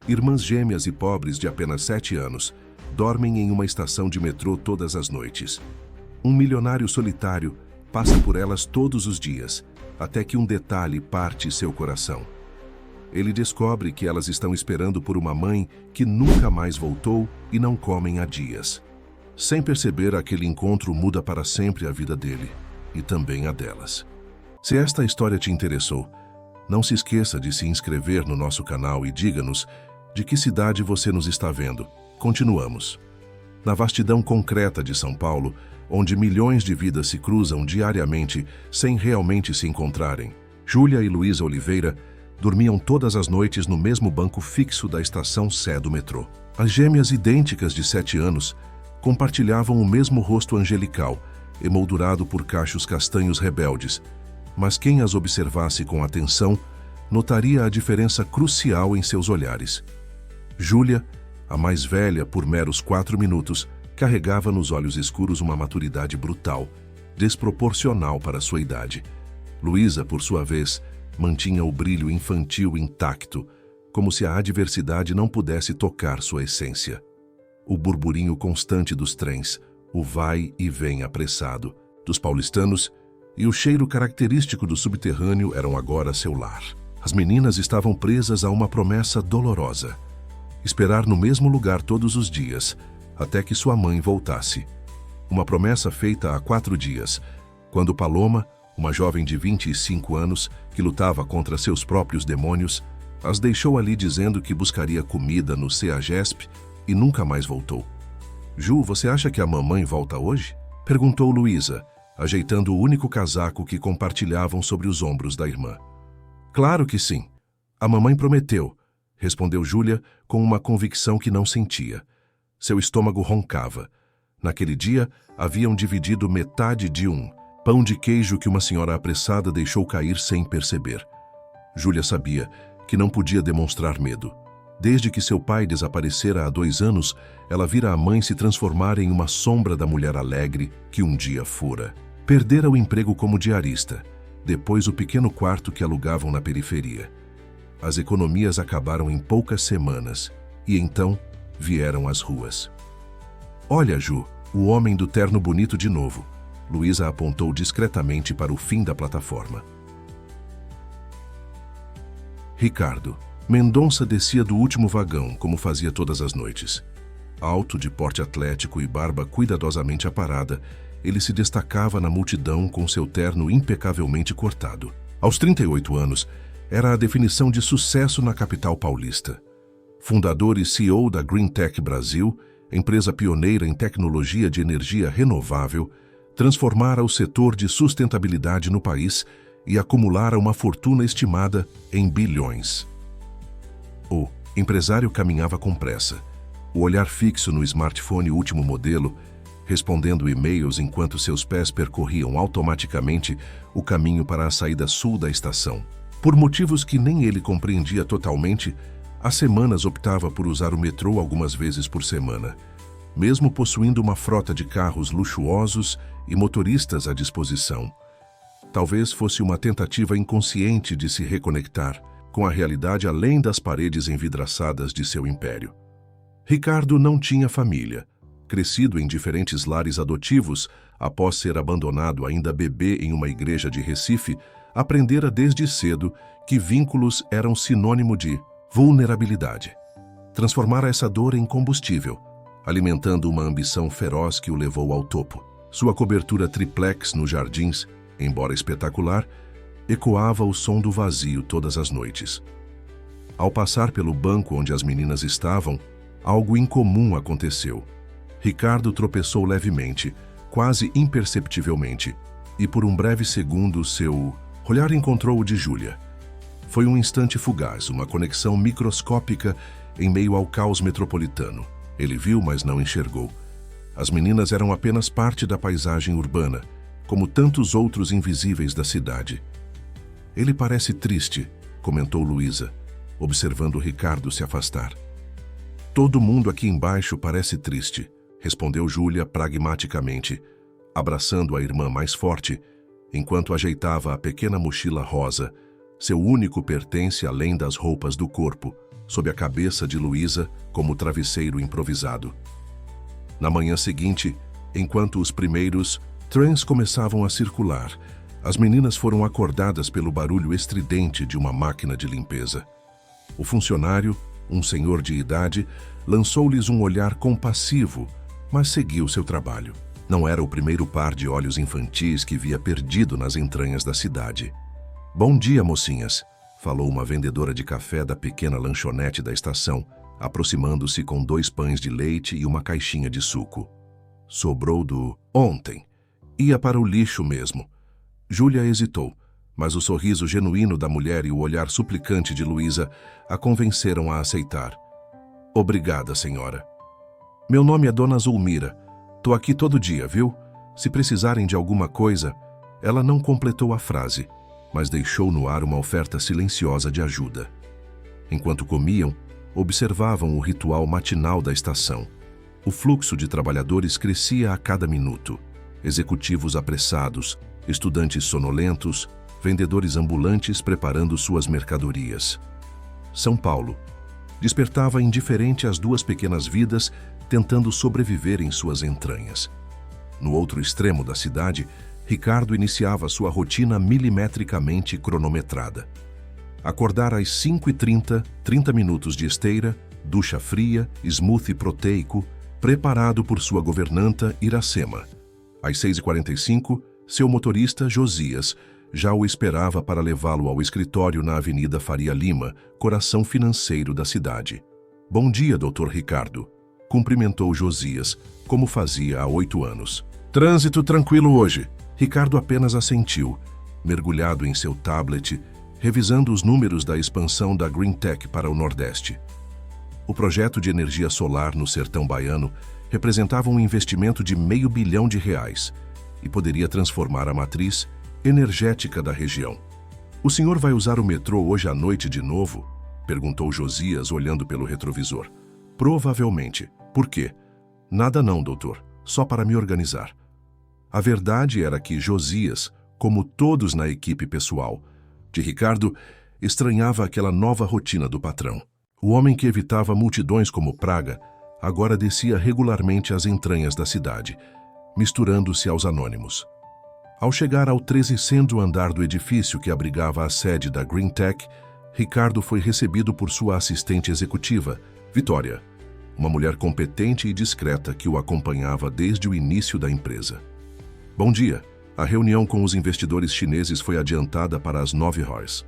Irmãs gêmeas e pobres de apenas 7 anos dormem em uma estação de metrô todas as noites. Um milionário solitário passa por elas todos os dias, até que um detalhe parte seu coração. Ele descobre que elas estão esperando por uma mãe que nunca mais voltou e não comem há dias. Sem perceber, aquele encontro muda para sempre a vida dele e também a delas. Se esta história te interessou, não se esqueça de se inscrever no nosso canal e diga-nos de que cidade você nos está vendo. Continuamos. Na vastidão concreta de São Paulo, onde milhões de vidas se cruzam diariamente sem realmente se encontrarem, Júlia e Luísa Oliveira dormiam todas as noites no mesmo banco fixo da estação Sé do metrô. As gêmeas idênticas de 7 anos compartilhavam o mesmo rosto angelical, emoldurado por cachos castanhos rebeldes, mas quem as observasse com atenção notaria a diferença crucial em seus olhares. Júlia, a mais velha por meros 4 minutos, carregava nos olhos escuros uma maturidade brutal, desproporcional para sua idade. Luísa, por sua vez, mantinha o brilho infantil intacto, como se a adversidade não pudesse tocar sua essência. O burburinho constante dos trens, o vai e vem apressado dos paulistanos e o cheiro característico do subterrâneo eram agora seu lar. As meninas estavam presas a uma promessa dolorosa: esperar no mesmo lugar todos os dias, até que sua mãe voltasse. Uma promessa feita há 4 dias, quando Paloma, uma jovem de 25 anos, que lutava contra seus próprios demônios, as deixou ali dizendo que buscaria comida no CEAGESP e nunca mais voltou. Ju, você acha que a mamãe volta hoje? Perguntou Luísa, ajeitando o único casaco que compartilhavam sobre os ombros da irmã. Claro que sim. A mamãe prometeu, respondeu Júlia com uma convicção que não sentia. Seu estômago roncava. Naquele dia, haviam dividido metade de um pão de queijo que uma senhora apressada deixou cair sem perceber. Júlia sabia que não podia demonstrar medo. Desde que seu pai desaparecera há 2 anos, ela vira a mãe se transformar em uma sombra da mulher alegre que um dia fora. Perdera o emprego como diarista, depois o pequeno quarto que alugavam na periferia. As economias acabaram em poucas semanas, e então vieram as ruas. Olha, Ju, o homem do terno bonito de novo. Luísa apontou discretamente para o fim da plataforma. Ricardo. Mendonça descia do último vagão, como fazia todas as noites. Alto, de porte atlético e barba cuidadosamente aparada, ele se destacava na multidão com seu terno impecavelmente cortado. Aos 38 anos, era a definição de sucesso na capital paulista. Fundador e CEO da Green Tech Brasil, empresa pioneira em tecnologia de energia renovável, transformara o setor de sustentabilidade no país e acumulara uma fortuna estimada em bilhões. O empresário caminhava com pressa, o olhar fixo no smartphone último modelo, respondendo e-mails enquanto seus pés percorriam automaticamente o caminho para a saída sul da estação. Por motivos que nem ele compreendia totalmente, há semanas optava por usar o metrô algumas vezes por semana, mesmo possuindo uma frota de carros luxuosos e motoristas à disposição. Talvez fosse uma tentativa inconsciente de se reconectar com a realidade além das paredes envidraçadas de seu império. Ricardo não tinha família. Crescido em diferentes lares adotivos, após ser abandonado ainda bebê em uma igreja de Recife, aprendera desde cedo que vínculos eram sinônimo de vulnerabilidade. Transformara essa dor em combustível, alimentando uma ambição feroz que o levou ao topo. Sua cobertura triplex nos jardins, embora espetacular, ecoava o som do vazio todas as noites. Ao passar pelo banco onde as meninas estavam, algo incomum aconteceu. Ricardo tropeçou levemente, quase imperceptivelmente, e por um breve segundo seu olhar encontrou o de Júlia. Foi um instante fugaz, uma conexão microscópica em meio ao caos metropolitano. Ele viu, mas não enxergou. As meninas eram apenas parte da paisagem urbana, como tantos outros invisíveis da cidade. Ele parece triste, comentou Luísa, observando Ricardo se afastar. Todo mundo aqui embaixo parece triste, respondeu Júlia pragmaticamente, abraçando a irmã mais forte, enquanto ajeitava a pequena mochila rosa, seu único pertence além das roupas do corpo, sob a cabeça de Luísa como travesseiro improvisado. Na manhã seguinte, enquanto os primeiros trens começavam a circular, as meninas foram acordadas pelo barulho estridente de uma máquina de limpeza. O funcionário, um senhor de idade, lançou-lhes um olhar compassivo, mas seguiu seu trabalho. Não era o primeiro par de olhos infantis que via perdido nas entranhas da cidade. "Bom dia, mocinhas", falou uma vendedora de café da pequena lanchonete da estação, aproximando-se com 2 pães de leite e uma caixinha de suco. "Sobrou do ontem. Ia para o lixo mesmo." Júlia hesitou, mas o sorriso genuíno da mulher e o olhar suplicante de Luísa a convenceram a aceitar. "Obrigada, senhora." "Meu nome é Dona Zulmira. Tô aqui todo dia, viu? Se precisarem de alguma coisa..." Ela não completou a frase, mas deixou no ar uma oferta silenciosa de ajuda. Enquanto comiam, observavam o ritual matinal da estação. O fluxo de trabalhadores crescia a cada minuto. Executivos apressados, estudantes sonolentos, vendedores ambulantes preparando suas mercadorias. São Paulo despertava indiferente as 2 pequenas vidas tentando sobreviver em suas entranhas. No outro extremo da cidade, Ricardo iniciava sua rotina milimetricamente cronometrada. Acordar às 5h30, 30 minutos de esteira, ducha fria, smoothie proteico, preparado por sua governanta Iracema. Às 6h45, seu motorista Josias já o esperava para levá-lo ao escritório na Avenida Faria Lima, coração financeiro da cidade. "Bom dia, Dr. Ricardo", cumprimentou Josias, como fazia há 8 anos. "Trânsito tranquilo hoje." Ricardo apenas assentiu, mergulhado em seu tablet, revisando os números da expansão da Greentech para o Nordeste. O projeto de energia solar no sertão baiano representava um investimento de R$500 milhão e poderia transformar a matriz energética da região. "O senhor vai usar o metrô hoje à noite de novo?" perguntou Josias, olhando pelo retrovisor. "Provavelmente. Por quê?" "Nada não, doutor. Só para me organizar." A verdade era que Josias, como todos na equipe pessoal de Ricardo, estranhava aquela nova rotina do patrão. O homem que evitava multidões como praga agora descia regularmente às entranhas da cidade, misturando-se aos anônimos. Ao chegar ao 13º andar do edifício que abrigava a sede da Greentech, Ricardo foi recebido por sua assistente executiva, Vitória, uma mulher competente e discreta que o acompanhava desde o início da empresa. "Bom dia. A reunião com os investidores chineses foi adiantada para as 9h.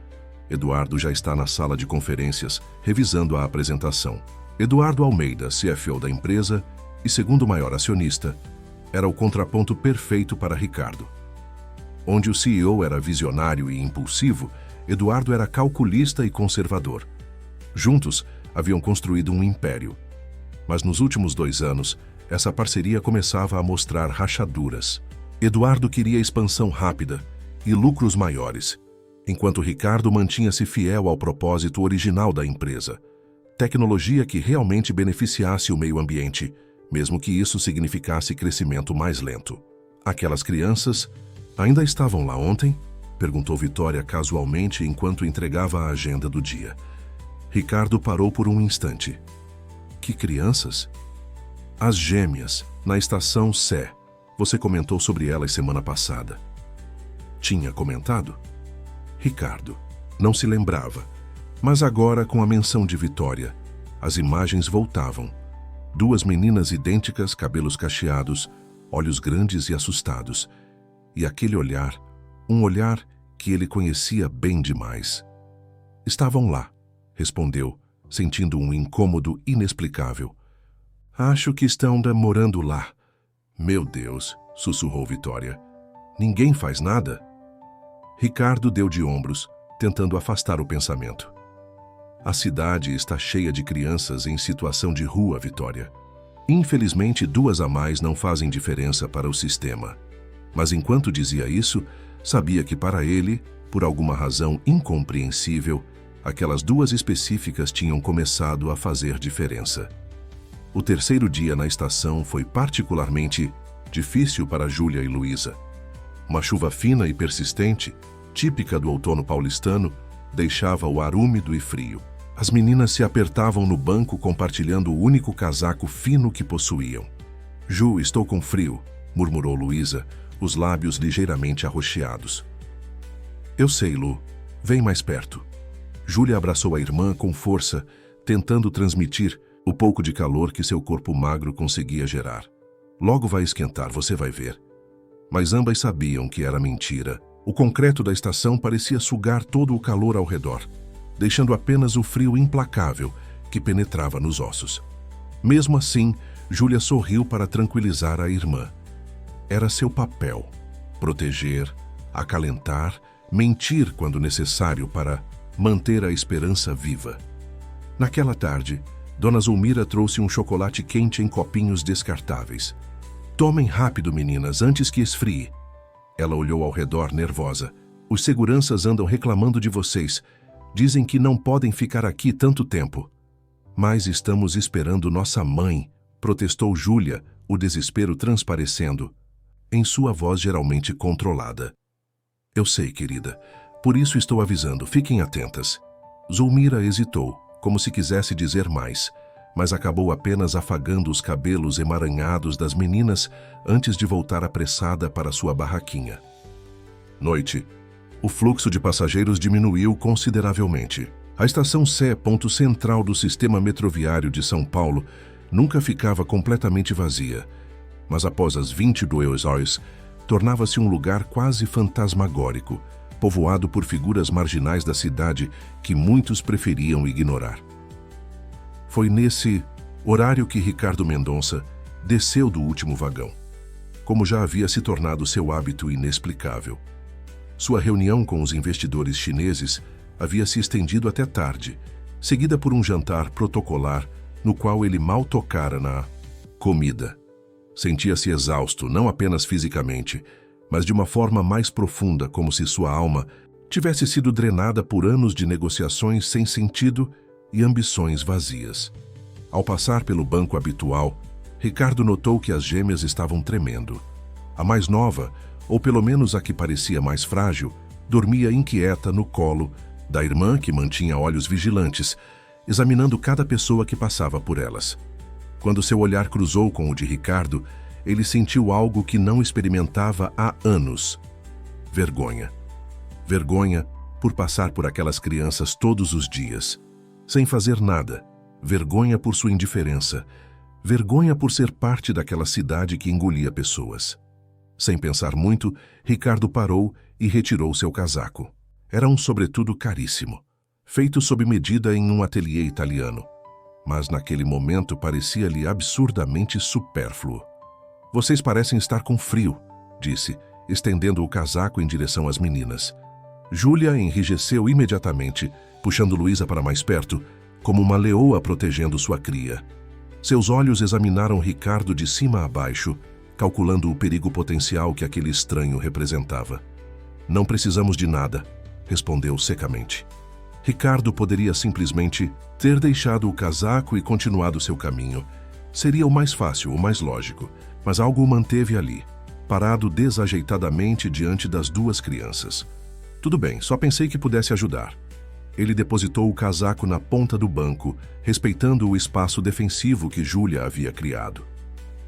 Eduardo já está na sala de conferências, revisando a apresentação." Eduardo Almeida, CFO da empresa e segundo maior acionista, era o contraponto perfeito para Ricardo. Onde o CEO era visionário e impulsivo, Eduardo era calculista e conservador. Juntos, haviam construído um império. Mas nos últimos 2 anos, essa parceria começava a mostrar rachaduras. Eduardo queria expansão rápida e lucros maiores, enquanto Ricardo mantinha-se fiel ao propósito original da empresa: tecnologia que realmente beneficiasse o meio ambiente, mesmo que isso significasse crescimento mais lento. "Aquelas crianças ainda estavam lá ontem?" perguntou Vitória casualmente enquanto entregava a agenda do dia. Ricardo parou por um instante. "Que crianças?" "As gêmeas, na estação Sé. Você comentou sobre elas semana passada." Tinha comentado? Ricardo não se lembrava, mas agora, com a menção de Vitória, as imagens voltavam. 2 meninas idênticas, cabelos cacheados, olhos grandes e assustados. E aquele olhar, um olhar que ele conhecia bem demais. "Estavam lá", respondeu, sentindo um incômodo inexplicável. "Acho que estão morando lá." "Meu Deus", sussurrou Vitória. "Ninguém faz nada?" Ricardo deu de ombros, tentando afastar o pensamento. "A cidade está cheia de crianças em situação de rua, Vitória. Infelizmente, 2 a mais não fazem diferença para o sistema." Mas enquanto dizia isso, sabia que para ele, por alguma razão incompreensível, aquelas 2 específicas tinham começado a fazer diferença. O 3º dia na estação foi particularmente difícil para Júlia e Luísa. Uma chuva fina e persistente, típica do outono paulistano, deixava o ar úmido e frio. As meninas se apertavam no banco compartilhando o único casaco fino que possuíam. Ju, estou com frio, murmurou Luísa, os lábios ligeiramente arroxeados. Eu sei, Lu. Vem mais perto. Júlia abraçou a irmã com força, tentando transmitir o pouco de calor que seu corpo magro conseguia gerar. Logo vai esquentar, você vai ver. Mas ambas sabiam que era mentira. O concreto da estação parecia sugar todo o calor ao redor, deixando apenas o frio implacável que penetrava nos ossos. Mesmo assim, Júlia sorriu para tranquilizar a irmã. Era seu papel: proteger, acalentar, mentir quando necessário para manter a esperança viva. Naquela tarde, Dona Zulmira trouxe um chocolate quente em copinhos descartáveis. Tomem rápido, meninas, antes que esfrie. Ela olhou ao redor nervosa. Os seguranças andam reclamando de vocês. Dizem que não podem ficar aqui tanto tempo. Mas estamos esperando nossa mãe, protestou Júlia, o desespero transparecendo em sua voz geralmente controlada. Eu sei, querida. Por isso estou avisando, fiquem atentas. Zulmira hesitou, como se quisesse dizer mais, mas acabou apenas afagando os cabelos emaranhados das meninas antes de voltar apressada para sua barraquinha. Noite. O fluxo de passageiros diminuiu consideravelmente. A estação Sé, ponto central do sistema metroviário de São Paulo, nunca ficava completamente vazia, mas após as 22 horas, tornava-se um lugar quase fantasmagórico, povoado por figuras marginais da cidade que muitos preferiam ignorar. Foi nesse horário que Ricardo Mendonça desceu do último vagão, como já havia se tornado seu hábito inexplicável. Sua reunião com os investidores chineses havia se estendido até tarde, seguida por um jantar protocolar no qual ele mal tocara na comida. Sentia-se exausto, não apenas fisicamente, mas de uma forma mais profunda, como se sua alma tivesse sido drenada por anos de negociações sem sentido e ambições vazias. Ao passar pelo banco habitual, Ricardo notou que as gêmeas estavam tremendo. A mais nova, ou pelo menos a que parecia mais frágil, dormia inquieta no colo da irmã, que mantinha olhos vigilantes, examinando cada pessoa que passava por elas. Quando seu olhar cruzou com o de Ricardo, ele sentiu algo que não experimentava há anos: vergonha. Vergonha por passar por aquelas crianças todos os dias, sem fazer nada. Vergonha por sua indiferença. Vergonha por ser parte daquela cidade que engolia pessoas. Sem pensar muito, Ricardo parou e retirou seu casaco. Era um sobretudo caríssimo, feito sob medida em um ateliê italiano. Mas naquele momento parecia-lhe absurdamente supérfluo. Vocês parecem estar com frio, disse, estendendo o casaco em direção às meninas. Júlia enrijeceu imediatamente, puxando Luísa para mais perto, como uma leoa protegendo sua cria. Seus olhos examinaram Ricardo de cima a baixo, calculando o perigo potencial que aquele estranho representava. Não precisamos de nada, respondeu secamente. Ricardo poderia simplesmente ter deixado o casaco e continuado seu caminho. Seria o mais fácil, o mais lógico, mas algo o manteve ali, parado desajeitadamente diante das duas crianças. Tudo bem, só pensei que pudesse ajudar. Ele depositou o casaco na ponta do banco, respeitando o espaço defensivo que Júlia havia criado.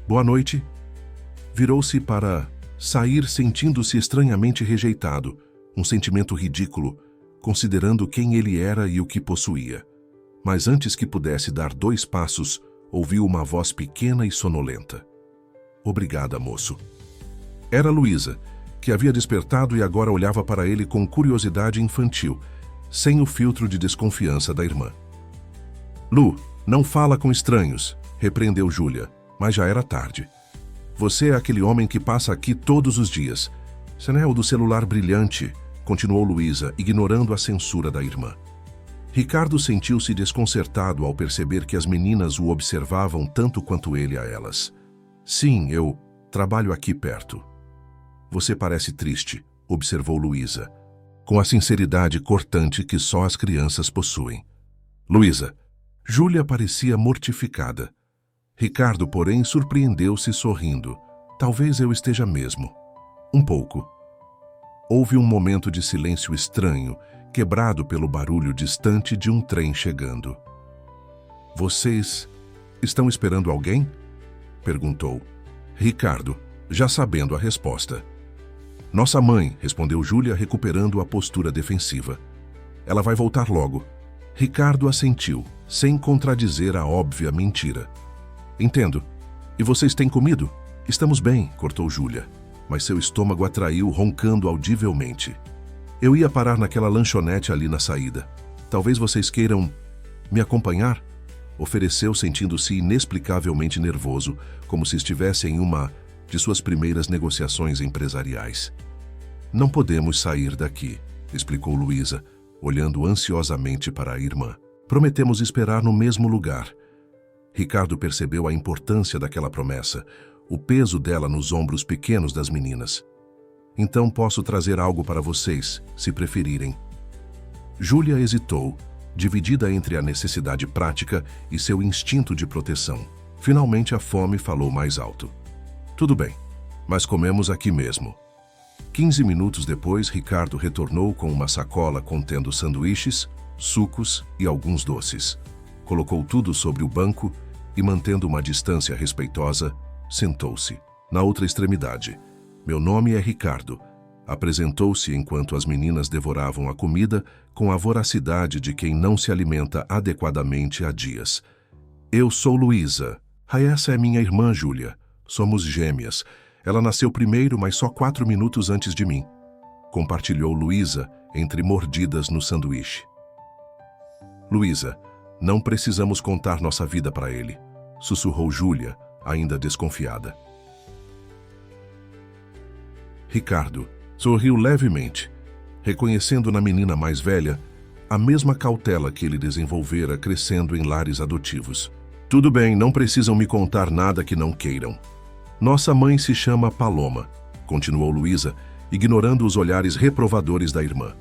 Boa noite. Virou-se para sair sentindo-se estranhamente rejeitado, um sentimento ridículo, considerando quem ele era e o que possuía. Mas antes que pudesse dar 2 passos, ouviu uma voz pequena e sonolenta. Obrigada, moço. Era Luísa, que havia despertado e agora olhava para ele com curiosidade infantil, sem o filtro de desconfiança da irmã. Lu, não fala com estranhos, repreendeu Júlia, mas já era tarde. Você é aquele homem que passa aqui todos os dias. Você não é o do celular brilhante, continuou Luísa, ignorando a censura da irmã. Ricardo sentiu-se desconcertado ao perceber que as meninas o observavam tanto quanto ele a elas. Sim, eu trabalho aqui perto. Você parece triste, observou Luísa, com a sinceridade cortante que só as crianças possuem. Luísa. Júlia parecia mortificada. Ricardo, porém, surpreendeu-se sorrindo. Talvez eu esteja mesmo. Um pouco. Houve um momento de silêncio estranho quebrado pelo barulho distante de um trem chegando. Vocês estão esperando alguém? Perguntou Ricardo, já sabendo a resposta. Nossa mãe, respondeu Júlia, recuperando a postura defensiva. Ela vai voltar logo. Ricardo assentiu, sem contradizer a óbvia mentira. Entendo. E vocês têm comido? Estamos bem, cortou Júlia, mas seu estômago atraiu, roncando audivelmente. Eu ia parar naquela lanchonete ali na saída. Talvez vocês queiram me acompanhar? Ofereceu, sentindo-se inexplicavelmente nervoso, como se estivesse em uma de suas primeiras negociações empresariais. Não podemos sair daqui, explicou Luísa, olhando ansiosamente para a irmã. Prometemos esperar no mesmo lugar. Ricardo percebeu a importância daquela promessa, o peso dela nos ombros pequenos das meninas. Então posso trazer algo para vocês, se preferirem. Júlia hesitou, dividida entre a necessidade prática e seu instinto de proteção. Finalmente a fome falou mais alto. Tudo bem, mas comemos aqui mesmo. 15 minutos depois, Ricardo retornou com uma sacola contendo sanduíches, sucos e alguns doces. Colocou tudo sobre o banco e, mantendo uma distância respeitosa, sentou-se. Na outra extremidade, meu nome é Ricardo. Apresentou-se enquanto as meninas devoravam a comida com a voracidade de quem não se alimenta adequadamente há dias. Eu sou Luísa. Essa é minha irmã Júlia. Somos gêmeas. Ela nasceu primeiro, mas só 4 minutos antes de mim. Compartilhou Luísa entre mordidas no sanduíche. Luísa, não precisamos contar nossa vida para ele, sussurrou Júlia, ainda desconfiada. Ricardo sorriu levemente, reconhecendo na menina mais velha a mesma cautela que ele desenvolvera crescendo em lares adotivos. Tudo bem, não precisam me contar nada que não queiram. Nossa mãe se chama Paloma, continuou Luísa, ignorando os olhares reprovadores da irmã.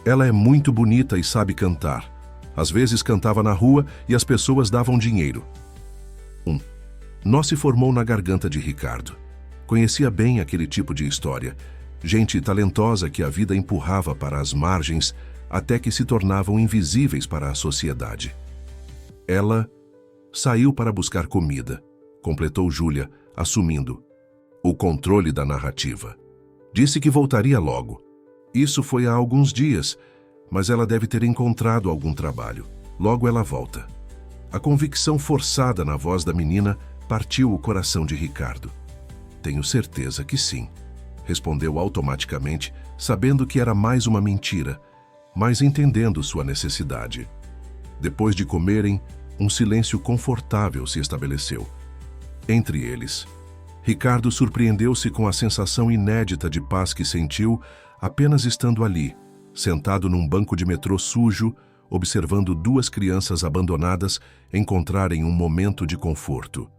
Ela é muito bonita e sabe cantar. Às vezes cantava na rua e as pessoas davam dinheiro. Nó se formou na garganta de Ricardo. Conhecia bem aquele tipo de história. Gente talentosa que a vida empurrava para as margens até que se tornavam invisíveis para a sociedade. Ela saiu para buscar comida, completou Júlia, assumindo o controle da narrativa. Disse que voltaria logo. Isso foi há alguns dias, mas ela deve ter encontrado algum trabalho. Logo ela volta. A convicção forçada na voz da menina partiu o coração de Ricardo. Tenho certeza que sim, respondeu automaticamente, sabendo que era mais uma mentira, mas entendendo sua necessidade. Depois de comerem, um silêncio confortável se estabeleceu. Entre eles, Ricardo surpreendeu-se com a sensação inédita de paz que sentiu apenas estando ali, sentado num banco de metrô sujo, observando 2 crianças abandonadas encontrarem um momento de conforto.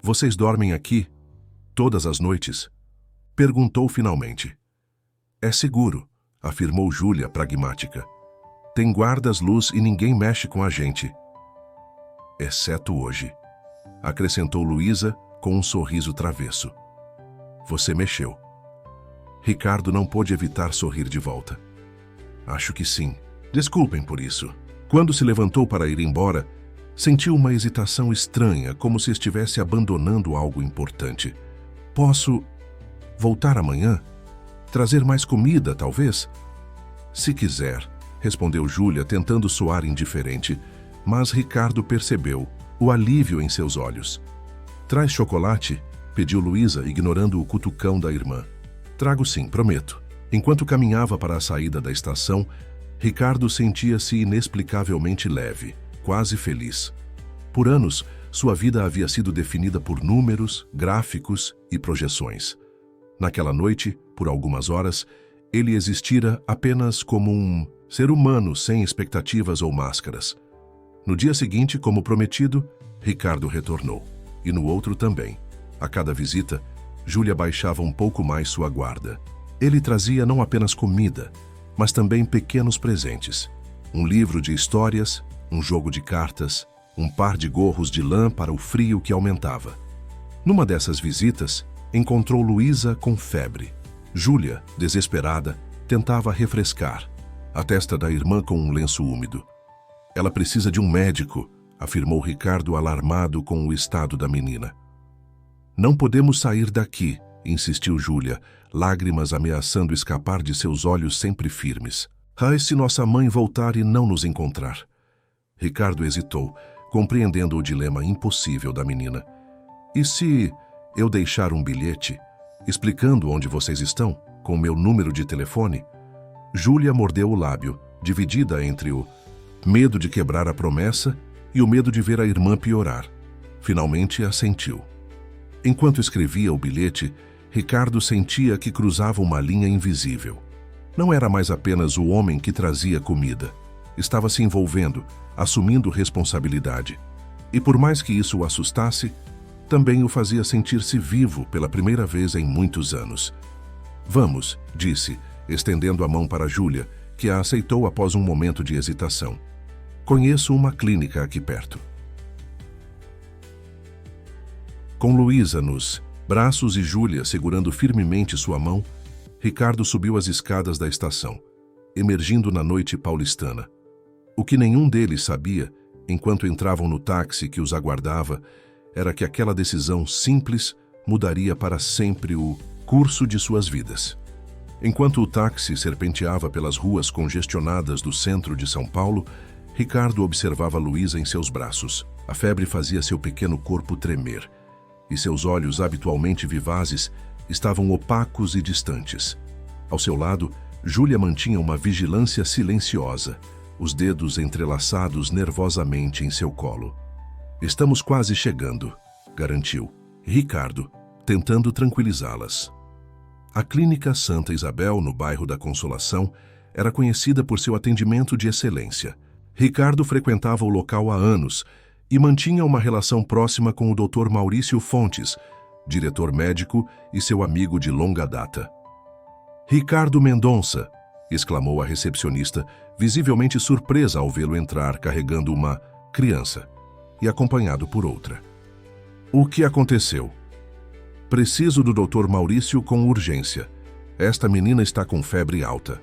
Vocês dormem aqui? Todas as noites? Perguntou finalmente. É seguro, afirmou Júlia, pragmática. Tem guardas, luz e ninguém mexe com a gente. Exceto hoje, acrescentou Luísa com um sorriso travesso. Você mexeu. Ricardo não pôde evitar sorrir de volta. Acho que sim. Desculpem por isso. Quando se levantou para ir embora, sentiu uma hesitação estranha, como se estivesse abandonando algo importante. Posso voltar amanhã? Trazer mais comida, talvez? Se quiser, respondeu Júlia, tentando soar indiferente, mas Ricardo percebeu o alívio em seus olhos. Traz chocolate? Pediu Luísa, ignorando o cutucão da irmã. Trago sim, prometo. Enquanto caminhava para a saída da estação, Ricardo sentia-se inexplicavelmente leve, quase feliz. Por anos, sua vida havia sido definida por números, gráficos e projeções. Naquela noite, por algumas horas, ele existira apenas como um ser humano sem expectativas ou máscaras. No dia seguinte, como prometido, Ricardo retornou. E no outro também. A cada visita, Júlia baixava um pouco mais sua guarda. Ele trazia não apenas comida, mas também pequenos presentes. Um livro de histórias, um jogo de cartas, um par de gorros de lã para o frio que aumentava. Numa dessas visitas, encontrou Luísa com febre. Júlia, desesperada, tentava refrescar, a testa da irmã com um lenço úmido. Ela precisa de um médico, afirmou Ricardo alarmado com o estado da menina. Não podemos sair daqui, insistiu Júlia, lágrimas ameaçando escapar de seus olhos sempre firmes. Ai, se nossa mãe voltar e não nos encontrar. Ricardo hesitou, compreendendo o dilema impossível da menina. E se eu deixar um bilhete, explicando onde vocês estão, com meu número de telefone? Júlia mordeu o lábio, dividida entre o medo de quebrar a promessa e o medo de ver a irmã piorar. Finalmente assentiu. Enquanto escrevia o bilhete, Ricardo sentia que cruzava uma linha invisível. Não era mais apenas o homem que trazia comida. Estava se envolvendo, assumindo responsabilidade. E por mais que isso o assustasse, também o fazia sentir-se vivo pela primeira vez em muitos anos. Vamos, disse, estendendo a mão para Júlia, que a aceitou após um momento de hesitação. Conheço uma clínica aqui perto. Com Luísa nos braços e Júlia segurando firmemente sua mão, Ricardo subiu as escadas da estação, emergindo na noite paulistana. O que nenhum deles sabia, enquanto entravam no táxi que os aguardava, era que aquela decisão simples mudaria para sempre o curso de suas vidas. Enquanto o táxi serpenteava pelas ruas congestionadas do centro de São Paulo, Ricardo observava Luísa em seus braços. A febre fazia seu pequeno corpo tremer, e seus olhos habitualmente vivazes estavam opacos e distantes. Ao seu lado, Júlia mantinha uma vigilância silenciosa, os dedos entrelaçados nervosamente em seu colo. Estamos quase chegando, garantiu Ricardo, tentando tranquilizá-las. A Clínica Santa Isabel, no bairro da Consolação, era conhecida por seu atendimento de excelência. Ricardo frequentava o local há anos e mantinha uma relação próxima com o Dr. Maurício Fontes, diretor médico e seu amigo de longa data. Ricardo Mendonça, exclamou a recepcionista, visivelmente surpresa ao vê-lo entrar carregando uma criança e acompanhado por outra. O que aconteceu? Preciso do Dr. Maurício com urgência. Esta menina está com febre alta.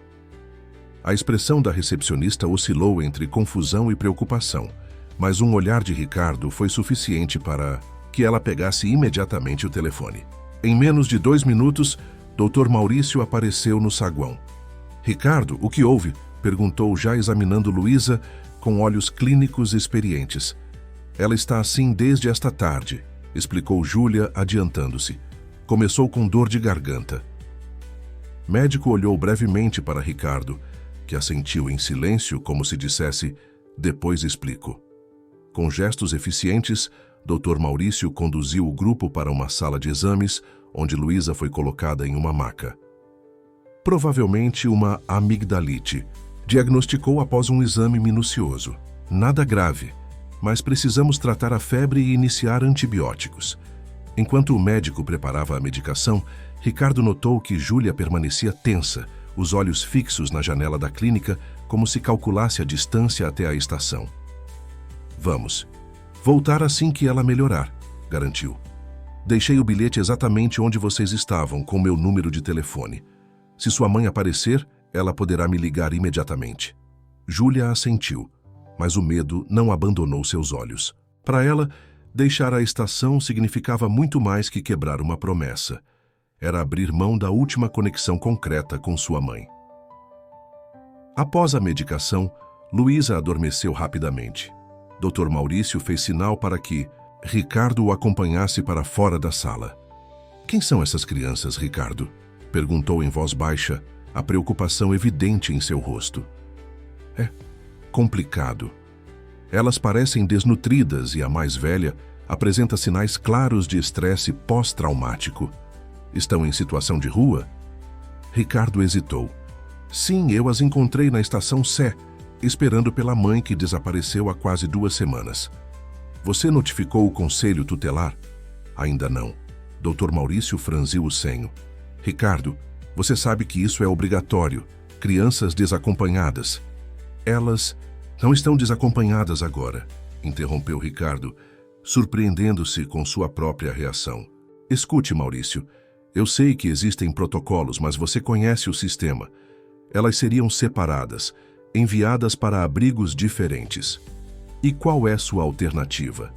A expressão da recepcionista oscilou entre confusão e preocupação, mas um olhar de Ricardo foi suficiente para que ela pegasse imediatamente o telefone. Em menos de 2 minutos, Dr. Maurício apareceu no saguão. Ricardo, o que houve? Perguntou, já examinando Luísa com olhos clínicos experientes. Ela está assim desde esta tarde, explicou Júlia, adiantando-se. Começou com dor de garganta. Médico olhou brevemente para Ricardo, que assentiu em silêncio, como se dissesse, depois explico. Com gestos eficientes, Dr. Maurício conduziu o grupo para uma sala de exames, onde Luísa foi colocada em uma maca. Provavelmente uma amigdalite, diagnosticou após um exame minucioso. Nada grave, mas precisamos tratar a febre e iniciar antibióticos. Enquanto o médico preparava a medicação, Ricardo notou que Júlia permanecia tensa, os olhos fixos na janela da clínica, como se calculasse a distância até a estação. Vamos. Voltar assim que ela melhorar, garantiu. Deixei o bilhete exatamente onde vocês estavam, com meu número de telefone. Se sua mãe aparecer, ela poderá me ligar imediatamente. Júlia assentiu, mas o medo não abandonou seus olhos. Para ela, deixar a estação significava muito mais que quebrar uma promessa. Era abrir mão da última conexão concreta com sua mãe. Após a medicação, Luísa adormeceu rapidamente. Dr. Maurício fez sinal para que Ricardo o acompanhasse para fora da sala. Quem são essas crianças, Ricardo? Perguntou em voz baixa, a preocupação evidente em seu rosto. É complicado. Elas parecem desnutridas e a mais velha apresenta sinais claros de estresse pós-traumático. Estão em situação de rua? Ricardo hesitou. Sim, eu as encontrei na estação Sé, esperando pela mãe que desapareceu há quase 2 semanas. Você notificou o conselho tutelar? Ainda não. Dr. Maurício franziu o senho. Ricardo, você sabe que isso é obrigatório. Crianças desacompanhadas. Elas não estão desacompanhadas agora, interrompeu Ricardo, surpreendendo-se com sua própria reação. Escute, Maurício. Eu sei que existem protocolos, mas você conhece o sistema. Elas seriam separadas, enviadas para abrigos diferentes. E qual é sua alternativa?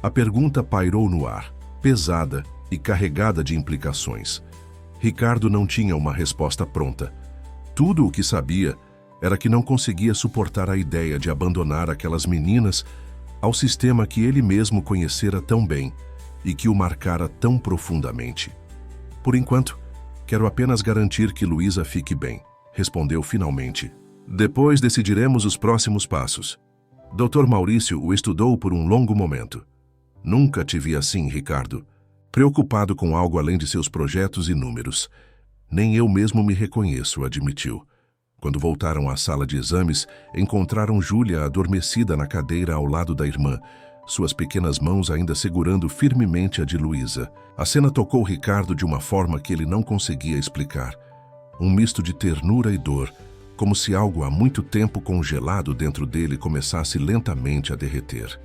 A pergunta pairou no ar, pesada e carregada de implicações. Ricardo não tinha uma resposta pronta. Tudo o que sabia era que não conseguia suportar a ideia de abandonar aquelas meninas ao sistema que ele mesmo conhecera tão bem e que o marcara tão profundamente. Por enquanto, quero apenas garantir que Luísa fique bem, respondeu finalmente. Depois decidiremos os próximos passos. Dr. Maurício o estudou por um longo momento. Nunca te vi assim, Ricardo, preocupado com algo além de seus projetos e números. Nem eu mesmo me reconheço, admitiu. Quando voltaram à sala de exames, encontraram Júlia adormecida na cadeira ao lado da irmã, suas pequenas mãos ainda segurando firmemente a de Luísa. A cena tocou Ricardo de uma forma que ele não conseguia explicar. Um misto de ternura e dor, como se algo há muito tempo congelado dentro dele começasse lentamente a derreter.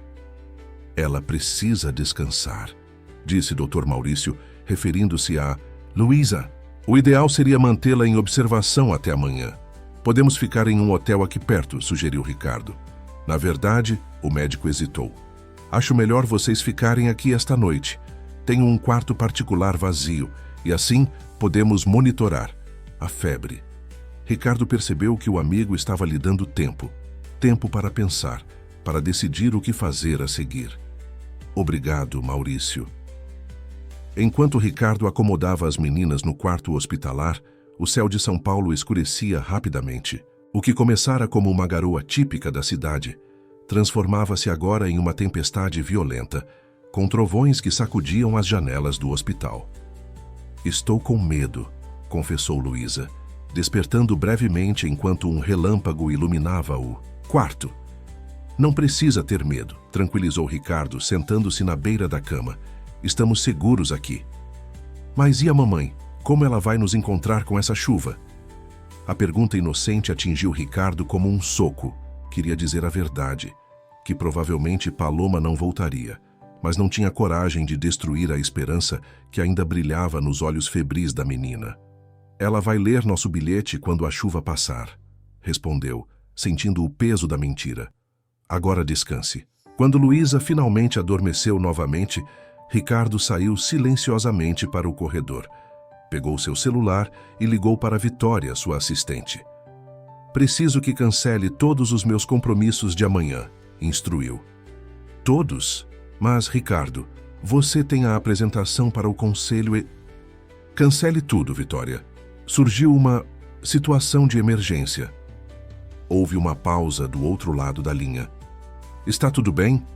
Ela precisa descansar, disse Dr. Maurício, referindo-se a Luísa. O ideal seria mantê-la em observação até amanhã. Podemos ficar em um hotel aqui perto, sugeriu Ricardo. Na verdade, o médico hesitou. Acho melhor vocês ficarem aqui esta noite. Tenho um quarto particular vazio e assim podemos monitorar a febre. Ricardo percebeu que o amigo estava lhe dando tempo para pensar, para decidir o que fazer a seguir. Obrigado, Maurício. Enquanto Ricardo acomodava as meninas no quarto hospitalar, o céu de São Paulo escurecia rapidamente. O que começara como uma garoa típica da cidade, transformava-se agora em uma tempestade violenta, com trovões que sacudiam as janelas do hospital. Estou com medo, confessou Luísa, despertando brevemente enquanto um relâmpago iluminava o quarto. Não precisa ter medo, tranquilizou Ricardo, sentando-se na beira da cama. Estamos seguros aqui. Mas e a mamãe? Como ela vai nos encontrar com essa chuva? A pergunta inocente atingiu Ricardo como um soco. Queria dizer a verdade, que provavelmente Paloma não voltaria, mas não tinha coragem de destruir a esperança que ainda brilhava nos olhos febris da menina. Ela vai ler nosso bilhete quando a chuva passar, respondeu, sentindo o peso da mentira. Agora descanse. Quando Luísa finalmente adormeceu novamente, Ricardo saiu silenciosamente para o corredor. Pegou seu celular e ligou para Vitória, sua assistente. Preciso que cancele todos os meus compromissos de amanhã, instruiu. Todos? Mas, Ricardo, você tem a apresentação para o conselho e... Cancele tudo, Vitória. Surgiu uma situação de emergência. Houve uma pausa do outro lado da linha. Está tudo bem?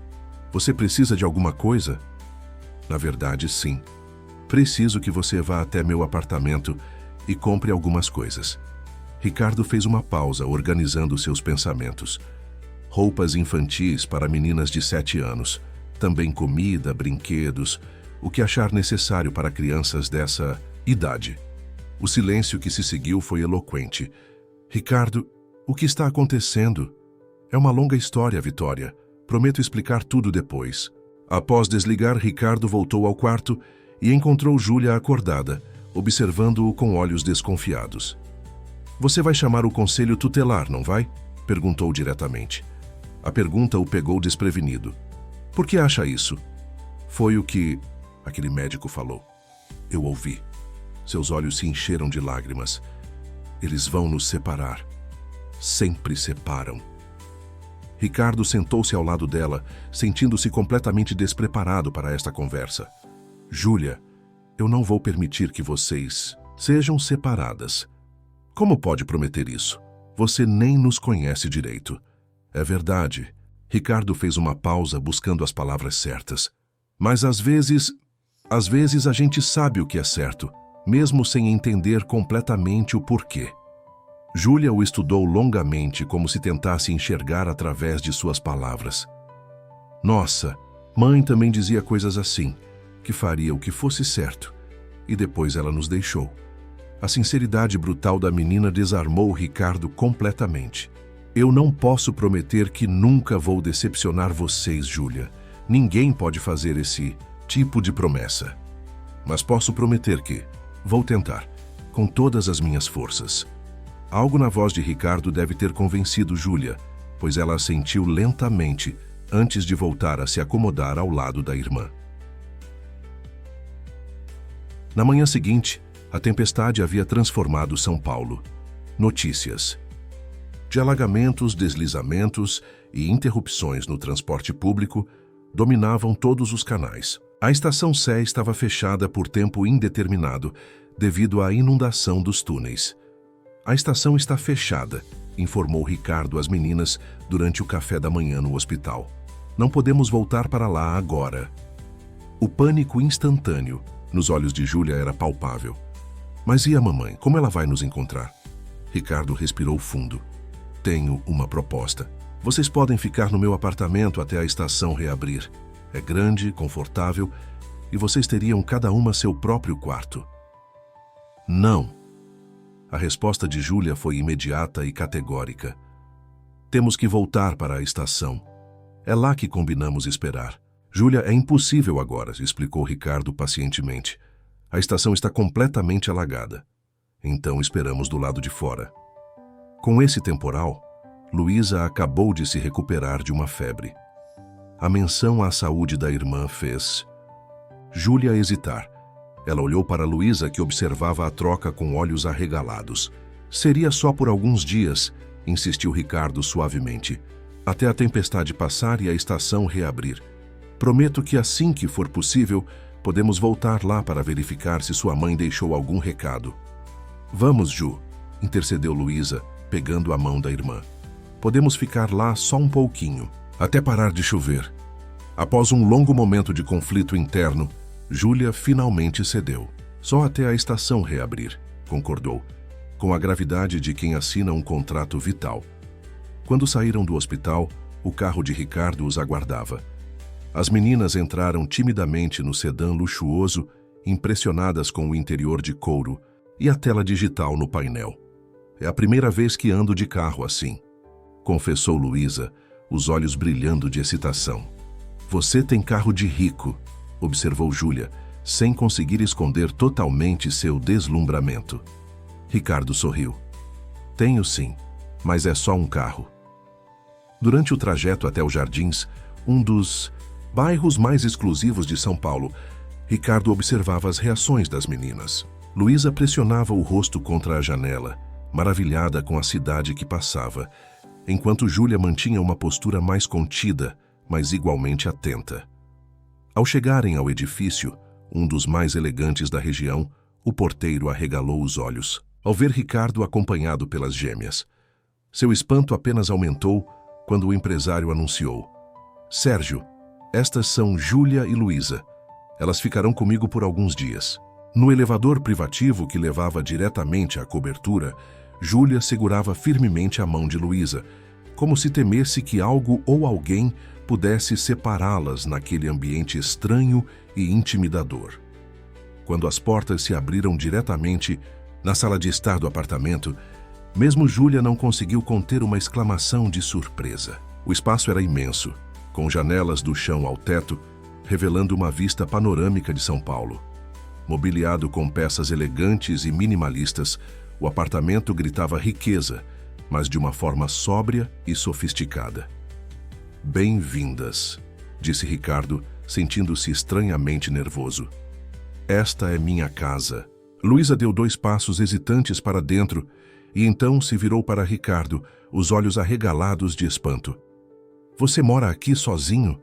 Você precisa de alguma coisa? Na verdade, sim. Preciso que você vá até meu apartamento e compre algumas coisas. Ricardo fez uma pausa, organizando seus pensamentos. Roupas infantis para meninas de 7 anos, também comida, brinquedos, o que achar necessário para crianças dessa idade. O silêncio que se seguiu foi eloquente. Ricardo, o que está acontecendo? É uma longa história, Vitória. Prometo explicar tudo depois. Após desligar, Ricardo voltou ao quarto e encontrou Júlia acordada, observando-o com olhos desconfiados. Você vai chamar o conselho tutelar, não vai? Perguntou diretamente. A pergunta o pegou desprevenido. Por que acha isso? Foi o que aquele médico falou. Eu ouvi. Seus olhos se encheram de lágrimas. Eles vão nos separar. Sempre separam. Ricardo sentou-se ao lado dela, sentindo-se completamente despreparado para esta conversa. Júlia, eu não vou permitir que vocês sejam separadas. Como pode prometer isso? Você nem nos conhece direito. É verdade. Ricardo fez uma pausa buscando as palavras certas. Mas às vezes a gente sabe o que é certo, mesmo sem entender completamente o porquê. Júlia o estudou longamente como se tentasse enxergar através de suas palavras. Nossa, mãe também dizia coisas assim, que faria o que fosse certo, e depois ela nos deixou. A sinceridade brutal da menina desarmou Ricardo completamente. Eu não posso prometer que nunca vou decepcionar vocês, Júlia. Ninguém pode fazer esse tipo de promessa. Mas posso prometer que vou tentar, com todas as minhas forças. Algo na voz de Ricardo deve ter convencido Júlia, pois ela assentiu lentamente antes de voltar a se acomodar ao lado da irmã. Na manhã seguinte, a tempestade havia transformado São Paulo. Notícias de alagamentos, deslizamentos e interrupções no transporte público dominavam todos os canais. A estação Sé estava fechada por tempo indeterminado devido à inundação dos túneis. A estação está fechada, informou Ricardo às meninas durante o café da manhã no hospital. Não podemos voltar para lá agora. O pânico instantâneo nos olhos de Júlia era palpável. Mas e a mamãe? Como ela vai nos encontrar? Ricardo respirou fundo. Tenho uma proposta. Vocês podem ficar no meu apartamento até a estação reabrir. É grande, confortável, e vocês teriam cada uma seu próprio quarto. Não. A resposta de Júlia foi imediata e categórica. Temos que voltar para a estação. É lá que combinamos esperar. Júlia, é impossível agora, explicou Ricardo pacientemente. A estação está completamente alagada. Então esperamos do lado de fora. Com esse temporal, Luísa acabou de se recuperar de uma febre. A menção à saúde da irmã fez Júlia hesitar. Ela olhou para Luísa, que observava a troca com olhos arregalados. Seria só por alguns dias, insistiu Ricardo suavemente, até a tempestade passar e a estação reabrir. Prometo que assim que for possível, podemos voltar lá para verificar se sua mãe deixou algum recado. Vamos, Ju, intercedeu Luísa, pegando a mão da irmã. Podemos ficar lá só um pouquinho, até parar de chover. Após um longo momento de conflito interno, Júlia finalmente cedeu. Só até a estação reabrir, concordou, com a gravidade de quem assina um contrato vital. Quando saíram do hospital, o carro de Ricardo os aguardava. As meninas entraram timidamente no sedã luxuoso, impressionadas com o interior de couro e a tela digital no painel. É a primeira vez que ando de carro assim, confessou Luísa, os olhos brilhando de excitação. Você tem carro de rico, observou Júlia, sem conseguir esconder totalmente seu deslumbramento. Ricardo sorriu. Tenho sim, mas é só um carro. Durante o trajeto até os Jardins, um dos bairros mais exclusivos de São Paulo, Ricardo observava as reações das meninas. Luísa pressionava o rosto contra a janela, maravilhada com a cidade que passava, enquanto Júlia mantinha uma postura mais contida, mas igualmente atenta. Ao chegarem ao edifício, um dos mais elegantes da região, o porteiro arregalou os olhos, ao ver Ricardo acompanhado pelas gêmeas. Seu espanto apenas aumentou quando o empresário anunciou: Sérgio, estas são Júlia e Luísa. Elas ficarão comigo por alguns dias. No elevador privativo que levava diretamente à cobertura, Júlia segurava firmemente a mão de Luísa, como se temesse que algo ou alguém pudesse separá-las naquele ambiente estranho e intimidador. Quando as portas se abriram diretamente na sala de estar do apartamento, mesmo Júlia não conseguiu conter uma exclamação de surpresa. O espaço era imenso, com janelas do chão ao teto, revelando uma vista panorâmica de São Paulo. Mobiliado com peças elegantes e minimalistas, o apartamento gritava riqueza, mas de uma forma sóbria e sofisticada. Bem-vindas, disse Ricardo, sentindo-se estranhamente nervoso. Esta é minha casa. Luísa deu 2 passos hesitantes para dentro e então se virou para Ricardo, os olhos arregalados de espanto. Você mora aqui sozinho?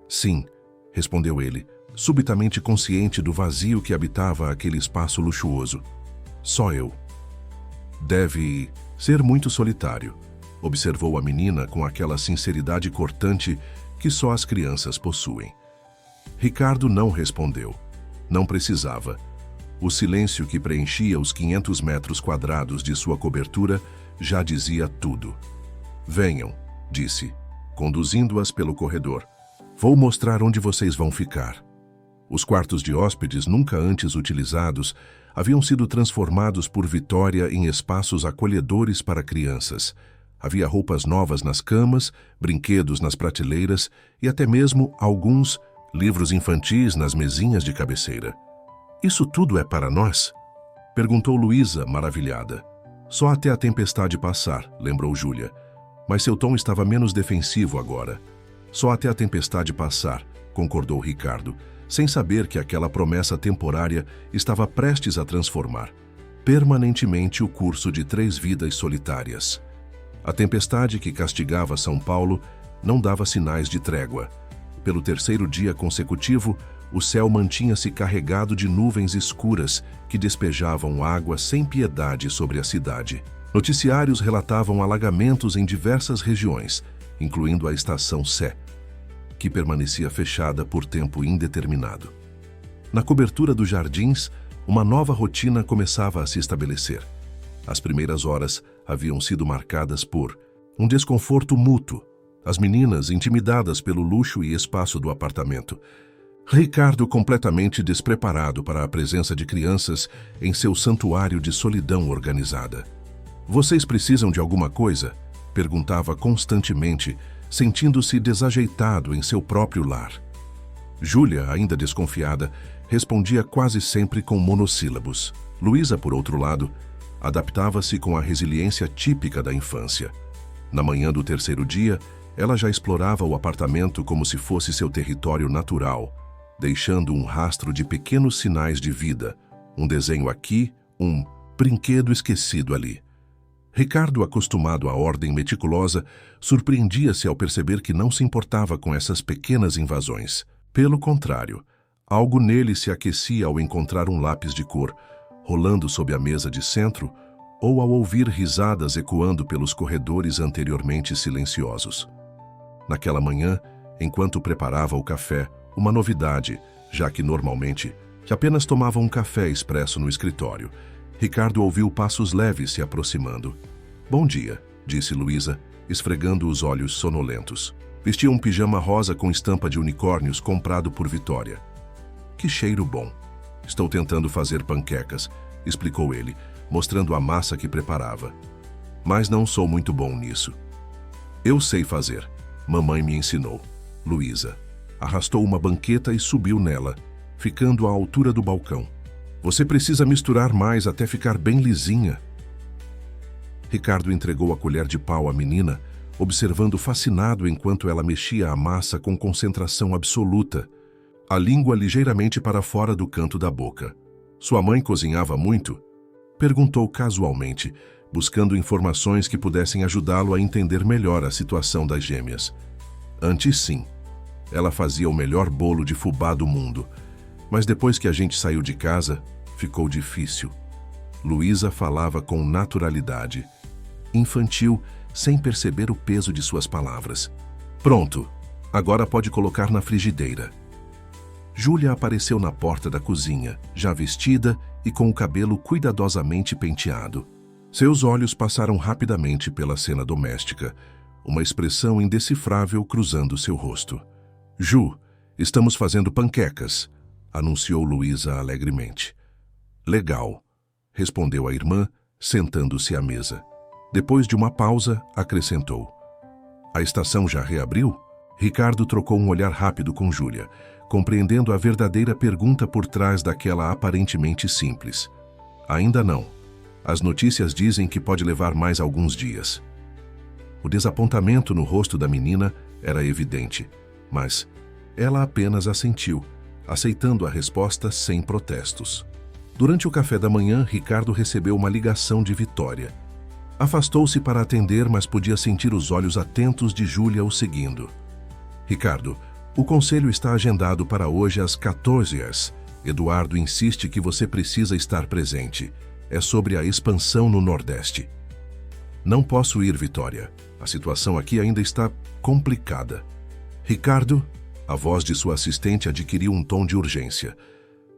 Sim, respondeu ele, subitamente consciente do vazio que habitava aquele espaço luxuoso. Só eu. Deve ser muito solitário, observou a menina com aquela sinceridade cortante que só as crianças possuem. Ricardo não respondeu. Não precisava. O silêncio que preenchia os 500 metros quadrados de sua cobertura já dizia tudo. Venham, disse, conduzindo-as pelo corredor. Vou mostrar onde vocês vão ficar. Os quartos de hóspedes, nunca antes utilizados, haviam sido transformados por Vitória em espaços acolhedores para crianças. Havia roupas novas nas camas, brinquedos nas prateleiras e até mesmo alguns livros infantis nas mesinhas de cabeceira. Isso tudo é para nós? Perguntou Luísa, maravilhada. Só até a tempestade passar, lembrou Júlia. Mas seu tom estava menos defensivo agora. Só até a tempestade passar, concordou Ricardo, sem saber que aquela promessa temporária estava prestes a transformar permanentemente o curso de 3 vidas solitárias. A tempestade que castigava São Paulo não dava sinais de trégua. Pelo 3º dia consecutivo, o céu mantinha-se carregado de nuvens escuras que despejavam água sem piedade sobre a cidade. Noticiários relatavam alagamentos em diversas regiões, incluindo a estação Sé, que permanecia fechada por tempo indeterminado. Na cobertura dos jardins, uma nova rotina começava a se estabelecer. As primeiras horas haviam sido marcadas por um desconforto mútuo, as meninas intimidadas pelo luxo e espaço do apartamento. Ricardo completamente despreparado para a presença de crianças em seu santuário de solidão organizada. "Vocês precisam de alguma coisa?" perguntava constantemente, sentindo-se desajeitado em seu próprio lar. Júlia, ainda desconfiada, respondia quase sempre com monossílabos. Luísa, por outro lado, adaptava-se com a resiliência típica da infância. Na manhã do 3º dia, ela já explorava o apartamento como se fosse seu território natural, deixando um rastro de pequenos sinais de vida, um desenho aqui, um brinquedo esquecido ali. Ricardo, acostumado à ordem meticulosa, surpreendia-se ao perceber que não se importava com essas pequenas invasões. Pelo contrário, algo nele se aquecia ao encontrar um lápis de cor rolando sob a mesa de centro ou ao ouvir risadas ecoando pelos corredores anteriormente silenciosos. Naquela manhã, enquanto preparava o café, uma novidade, já que normalmente apenas tomava um café expresso no escritório, Ricardo ouviu passos leves se aproximando. "Bom dia", disse Luísa, esfregando os olhos sonolentos. Vestia um pijama rosa com estampa de unicórnios comprado por Vitória. "Que cheiro bom. Estou tentando fazer panquecas", explicou ele, mostrando a massa que preparava. "Mas não sou muito bom nisso." "Eu sei fazer. Mamãe me ensinou." Luísa arrastou uma banqueta e subiu nela, ficando à altura do balcão. "Você precisa misturar mais até ficar bem lisinha." Ricardo entregou a colher de pau à menina, observando fascinado enquanto ela mexia a massa com concentração absoluta, a língua ligeiramente para fora do canto da boca. "Sua mãe cozinhava muito?" perguntou casualmente, buscando informações que pudessem ajudá-lo a entender melhor a situação das gêmeas. "Antes, sim. Ela fazia o melhor bolo de fubá do mundo, mas depois que a gente saiu de casa, ficou difícil." Luísa falava com naturalidade, infantil, sem perceber o peso de suas palavras. "Pronto. Agora pode colocar na frigideira." Júlia apareceu na porta da cozinha, já vestida e com o cabelo cuidadosamente penteado. Seus olhos passaram rapidamente pela cena doméstica, uma expressão indecifrável cruzando seu rosto. "Ju, estamos fazendo panquecas", anunciou Luísa alegremente. "Legal", respondeu a irmã, sentando-se à mesa. Depois de uma pausa, acrescentou: "A estação já reabriu?" Ricardo trocou um olhar rápido com Júlia, compreendendo a verdadeira pergunta por trás daquela aparentemente simples. "Ainda não. As notícias dizem que pode levar mais alguns dias." O desapontamento no rosto da menina era evidente, mas ela apenas assentiu, aceitando a resposta sem protestos. Durante o café da manhã, Ricardo recebeu uma ligação de Vitória. Afastou-se para atender, mas podia sentir os olhos atentos de Júlia o seguindo. "Ricardo, o conselho está agendado para hoje às 14 horas. Eduardo insiste que você precisa estar presente. É sobre a expansão no Nordeste." "Não posso ir, Vitória. A situação aqui ainda está complicada." "Ricardo?" A voz de sua assistente adquiriu um tom de urgência.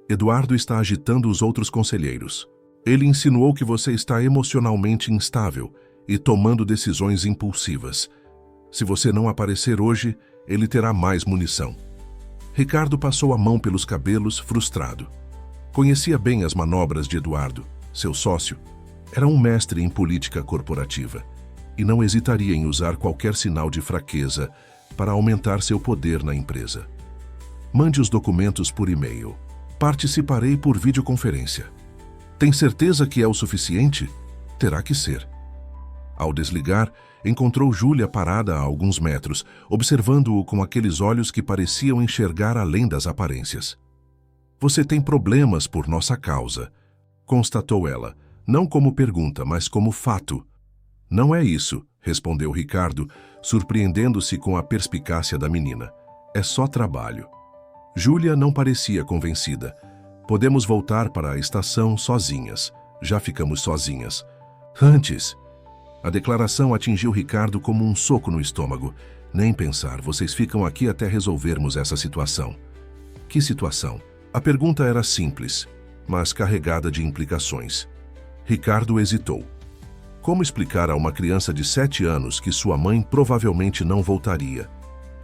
"Eduardo está agitando os outros conselheiros. Ele insinuou que você está emocionalmente instável e tomando decisões impulsivas. Se você não aparecer hoje, ele terá mais munição." Ricardo passou a mão pelos cabelos, frustrado. Conhecia bem as manobras de Eduardo, seu sócio. Era um mestre em política corporativa e não hesitaria em usar qualquer sinal de fraqueza para aumentar seu poder na empresa. "Mande os documentos por e-mail. Participarei por videoconferência." "Tem certeza que é o suficiente?" Terá que ser. Ao desligar, encontrou Júlia parada a alguns metros, observando-o com aqueles olhos que pareciam enxergar além das aparências. Você tem problemas por nossa causa, constatou ela, não como pergunta, mas como fato. Não é isso, respondeu Ricardo, surpreendendo-se com a perspicácia da menina. É só trabalho. Júlia não parecia convencida. Podemos voltar para a estação sozinhas. Já ficamos sozinhas. Antes... A declaração atingiu Ricardo como um soco no estômago. Nem pensar, vocês ficam aqui até resolvermos essa situação. Que situação? A pergunta era simples, mas carregada de implicações. Ricardo hesitou. Como explicar a uma criança de 7 anos que sua mãe provavelmente não voltaria?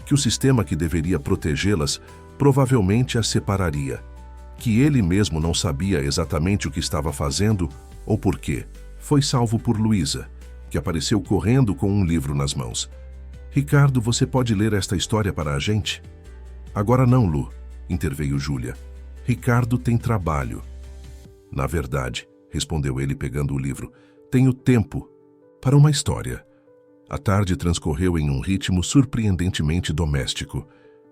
Que o sistema que deveria protegê-las provavelmente as separaria? Que ele mesmo não sabia exatamente o que estava fazendo ou por quê? Foi salvo por Luísa, que apareceu correndo com um livro nas mãos. Ricardo, você pode ler esta história para a gente? Agora não, Lu, interveio Júlia. Ricardo tem trabalho. Na verdade, respondeu ele pegando o livro, tenho tempo para uma história. A tarde transcorreu em um ritmo surpreendentemente doméstico.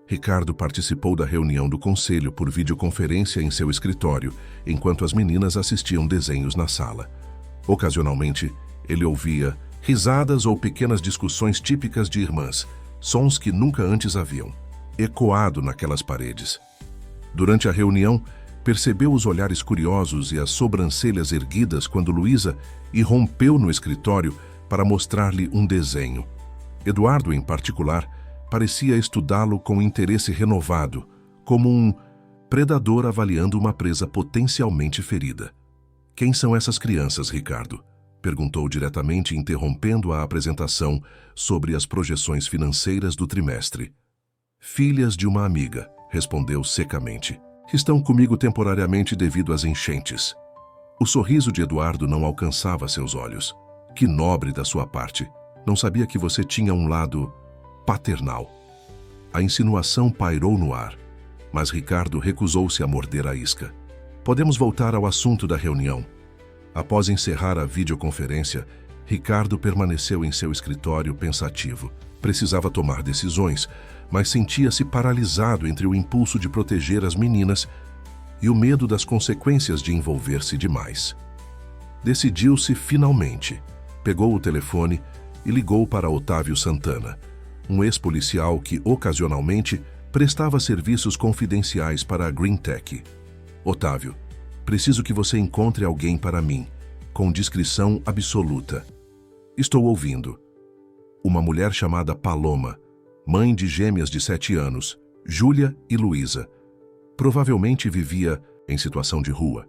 Ricardo participou da reunião do conselho por videoconferência em seu escritório, enquanto as meninas assistiam desenhos na sala. Ocasionalmente, ele ouvia risadas ou pequenas discussões típicas de irmãs, sons que nunca antes haviam ecoado naquelas paredes. Durante a reunião, percebeu os olhares curiosos e as sobrancelhas erguidas quando Luísa irrompeu no escritório para mostrar-lhe um desenho. Eduardo, em particular, parecia estudá-lo com interesse renovado, como um predador avaliando uma presa potencialmente ferida. Quem são essas crianças, Ricardo? Perguntou diretamente, interrompendo a apresentação sobre as projeções financeiras do trimestre. Filhas de uma amiga, respondeu secamente. Estão comigo temporariamente devido às enchentes. O sorriso de Eduardo não alcançava seus olhos. Que nobre da sua parte. Não sabia que você tinha um lado paternal. A insinuação pairou no ar, mas Ricardo recusou-se a morder a isca. Podemos voltar ao assunto da reunião. Após encerrar a videoconferência, Ricardo permaneceu em seu escritório pensativo. Precisava tomar decisões, mas sentia-se paralisado entre o impulso de proteger as meninas e o medo das consequências de envolver-se demais. Decidiu-se finalmente. Pegou o telefone e ligou para Otávio Santana, um ex-policial que, ocasionalmente, prestava serviços confidenciais para a Green Tech. Otávio, preciso que você encontre alguém para mim, com discrição absoluta. Estou ouvindo. Uma mulher chamada Paloma, mãe de gêmeas de 7 anos, Júlia e Luísa. Provavelmente vivia em situação de rua,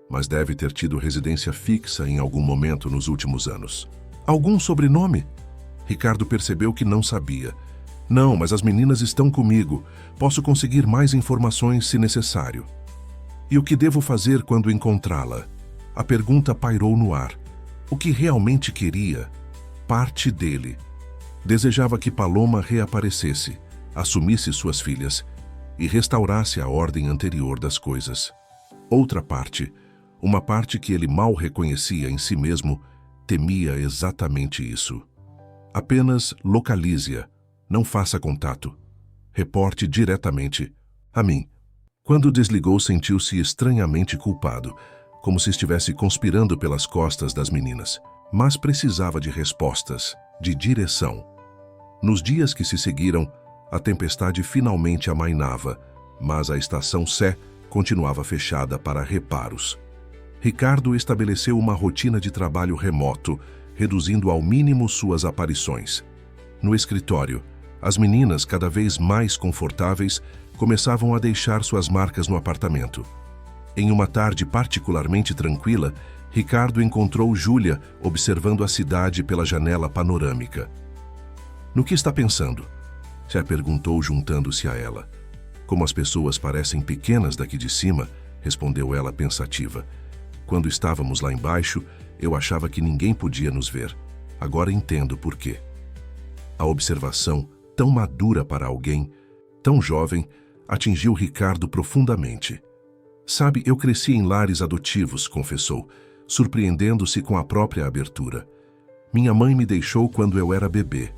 mas deve ter tido residência fixa em algum momento nos últimos anos. Algum sobrenome? Ricardo percebeu que não sabia. Não, mas as meninas estão comigo. Posso conseguir mais informações se necessário. E o que devo fazer quando encontrá-la? A pergunta pairou no ar. O que realmente queria? Parte dele. Desejava que Paloma reaparecesse, assumisse suas filhas e restaurasse a ordem anterior das coisas. Outra parte, uma parte que ele mal reconhecia em si mesmo, temia exatamente isso. Apenas localize-a, não faça contato. Reporte diretamente a mim. Quando desligou, sentiu-se estranhamente culpado, como se estivesse conspirando pelas costas das meninas. Mas precisava de respostas, de direção. Nos dias que se seguiram, a tempestade finalmente amainava, mas a estação Sé continuava fechada para reparos. Ricardo estabeleceu uma rotina de trabalho remoto, reduzindo ao mínimo suas aparições. No escritório, as meninas, cada vez mais confortáveis, começavam a deixar suas marcas no apartamento. Em uma tarde particularmente tranquila, Ricardo encontrou Júlia observando a cidade pela janela panorâmica. No que está pensando? Se a perguntou juntando-se a ela. Como as pessoas parecem pequenas daqui de cima, respondeu ela pensativa. Quando estávamos lá embaixo, eu achava que ninguém podia nos ver. Agora entendo por quê. A observação, tão madura para alguém, tão jovem, atingiu Ricardo profundamente. Sabe, eu cresci em lares adotivos, confessou. surpreendendo-se com a própria abertura. Minha mãe me deixou quando eu era bebê.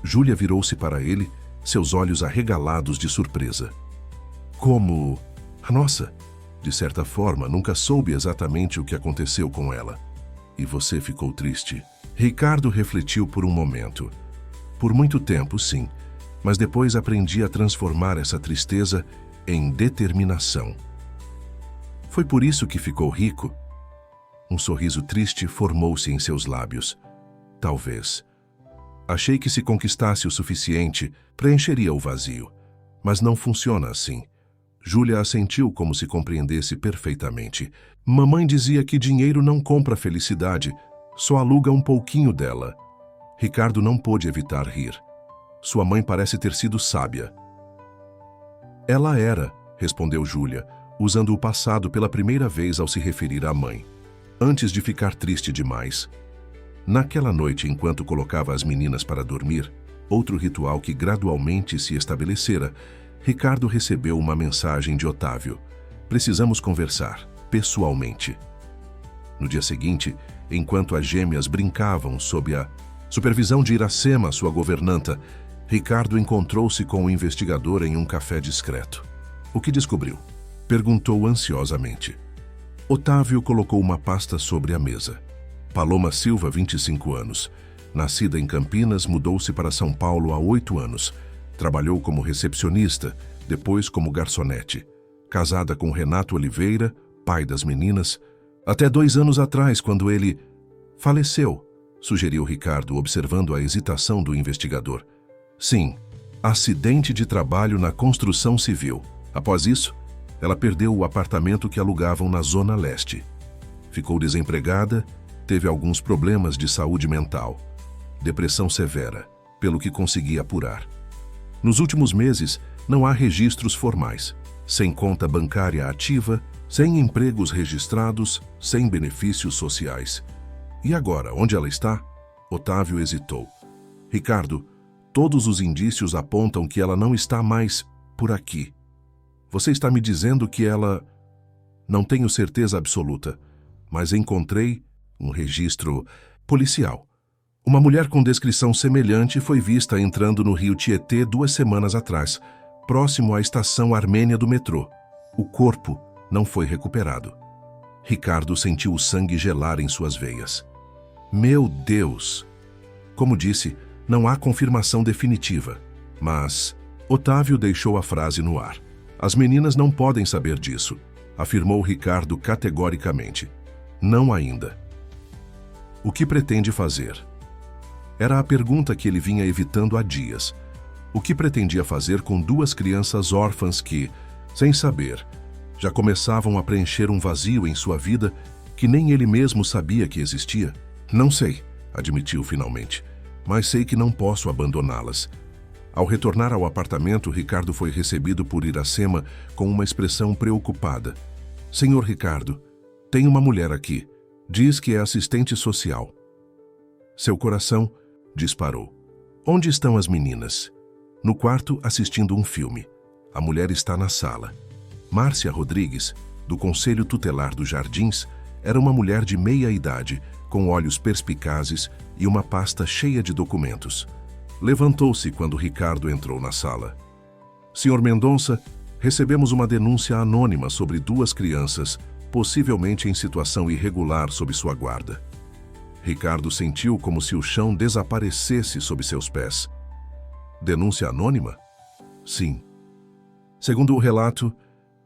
Júlia virou-se para ele, seus olhos arregalados de surpresa. Como... Nossa, de certa forma, nunca soube exatamente o que aconteceu com ela. E você ficou triste? Ricardo refletiu por um momento. Por muito tempo, sim, mas depois aprendi a transformar essa tristeza em determinação. Foi por isso que ficou rico? Um sorriso triste formou-se em seus lábios. Talvez. Achei que se conquistasse o suficiente, preencheria o vazio. Mas não funciona assim. Júlia assentiu como se compreendesse perfeitamente. Mamãe dizia que dinheiro não compra felicidade, só aluga um pouquinho dela. Ricardo não pôde evitar rir. Sua mãe parece ter sido sábia. Ela era, respondeu Júlia, usando o passado pela primeira vez ao se referir à mãe, antes de ficar triste demais. Naquela noite, enquanto colocava as meninas para dormir, outro ritual que gradualmente se estabelecera, Ricardo recebeu uma mensagem de Otávio. Precisamos conversar, pessoalmente. No dia seguinte, enquanto as gêmeas brincavam sob a supervisão de Iracema, sua governanta, Ricardo encontrou-se com o investigador em um café discreto. O que descobriu? Perguntou ansiosamente. Otávio colocou uma pasta sobre a mesa. Paloma Silva, 25 anos. Nascida em Campinas, mudou-se para São Paulo há 8 anos. Trabalhou como recepcionista, depois como garçonete. Casada com Renato Oliveira, pai das meninas, até 2 anos atrás, quando ele faleceu, sugeriu Ricardo, observando a hesitação do investigador. Sim, acidente de trabalho na construção civil. Após isso, ela perdeu o apartamento que alugavam na Zona Leste. Ficou desempregada, teve alguns problemas de saúde mental. Depressão severa, pelo que consegui apurar. Nos últimos meses, não há registros formais, sem conta bancária ativa, sem empregos registrados, sem benefícios sociais. E agora, onde ela está? Otávio hesitou. Ricardo, todos os indícios apontam que ela não está mais por aqui. Você está me dizendo que ela... Não tenho certeza absoluta, mas encontrei um registro policial. Uma mulher com descrição semelhante foi vista entrando no rio Tietê 2 semanas atrás, próximo à estação armênia do metrô. O corpo não foi recuperado. Ricardo sentiu o sangue gelar em suas veias. Meu Deus! Como disse, não há confirmação definitiva, mas Otávio deixou a frase no ar. As meninas não podem saber disso, afirmou Ricardo categoricamente. Não ainda. O que pretende fazer? Era a pergunta que ele vinha evitando há dias. O que pretendia fazer com 2 crianças órfãs que, sem saber, já começavam a preencher um vazio em sua vida que nem ele mesmo sabia que existia? Não sei, admitiu finalmente, mas sei que não posso abandoná-las. Ao retornar ao apartamento, Ricardo foi recebido por Iracema com uma expressão preocupada. Senhor Ricardo, tem uma mulher aqui. Diz que é assistente social. Seu coração disparou. Onde estão as meninas? No quarto, assistindo um filme. A mulher está na sala. Márcia Rodrigues, do Conselho Tutelar dos Jardins, era uma mulher de meia idade, com olhos perspicazes e uma pasta cheia de documentos. Levantou-se quando Ricardo entrou na sala. Senhor Mendonça, recebemos uma denúncia anônima sobre 2 crianças, possivelmente em situação irregular sob sua guarda. Ricardo sentiu como se o chão desaparecesse sob seus pés. Denúncia anônima? Sim. Segundo o relato,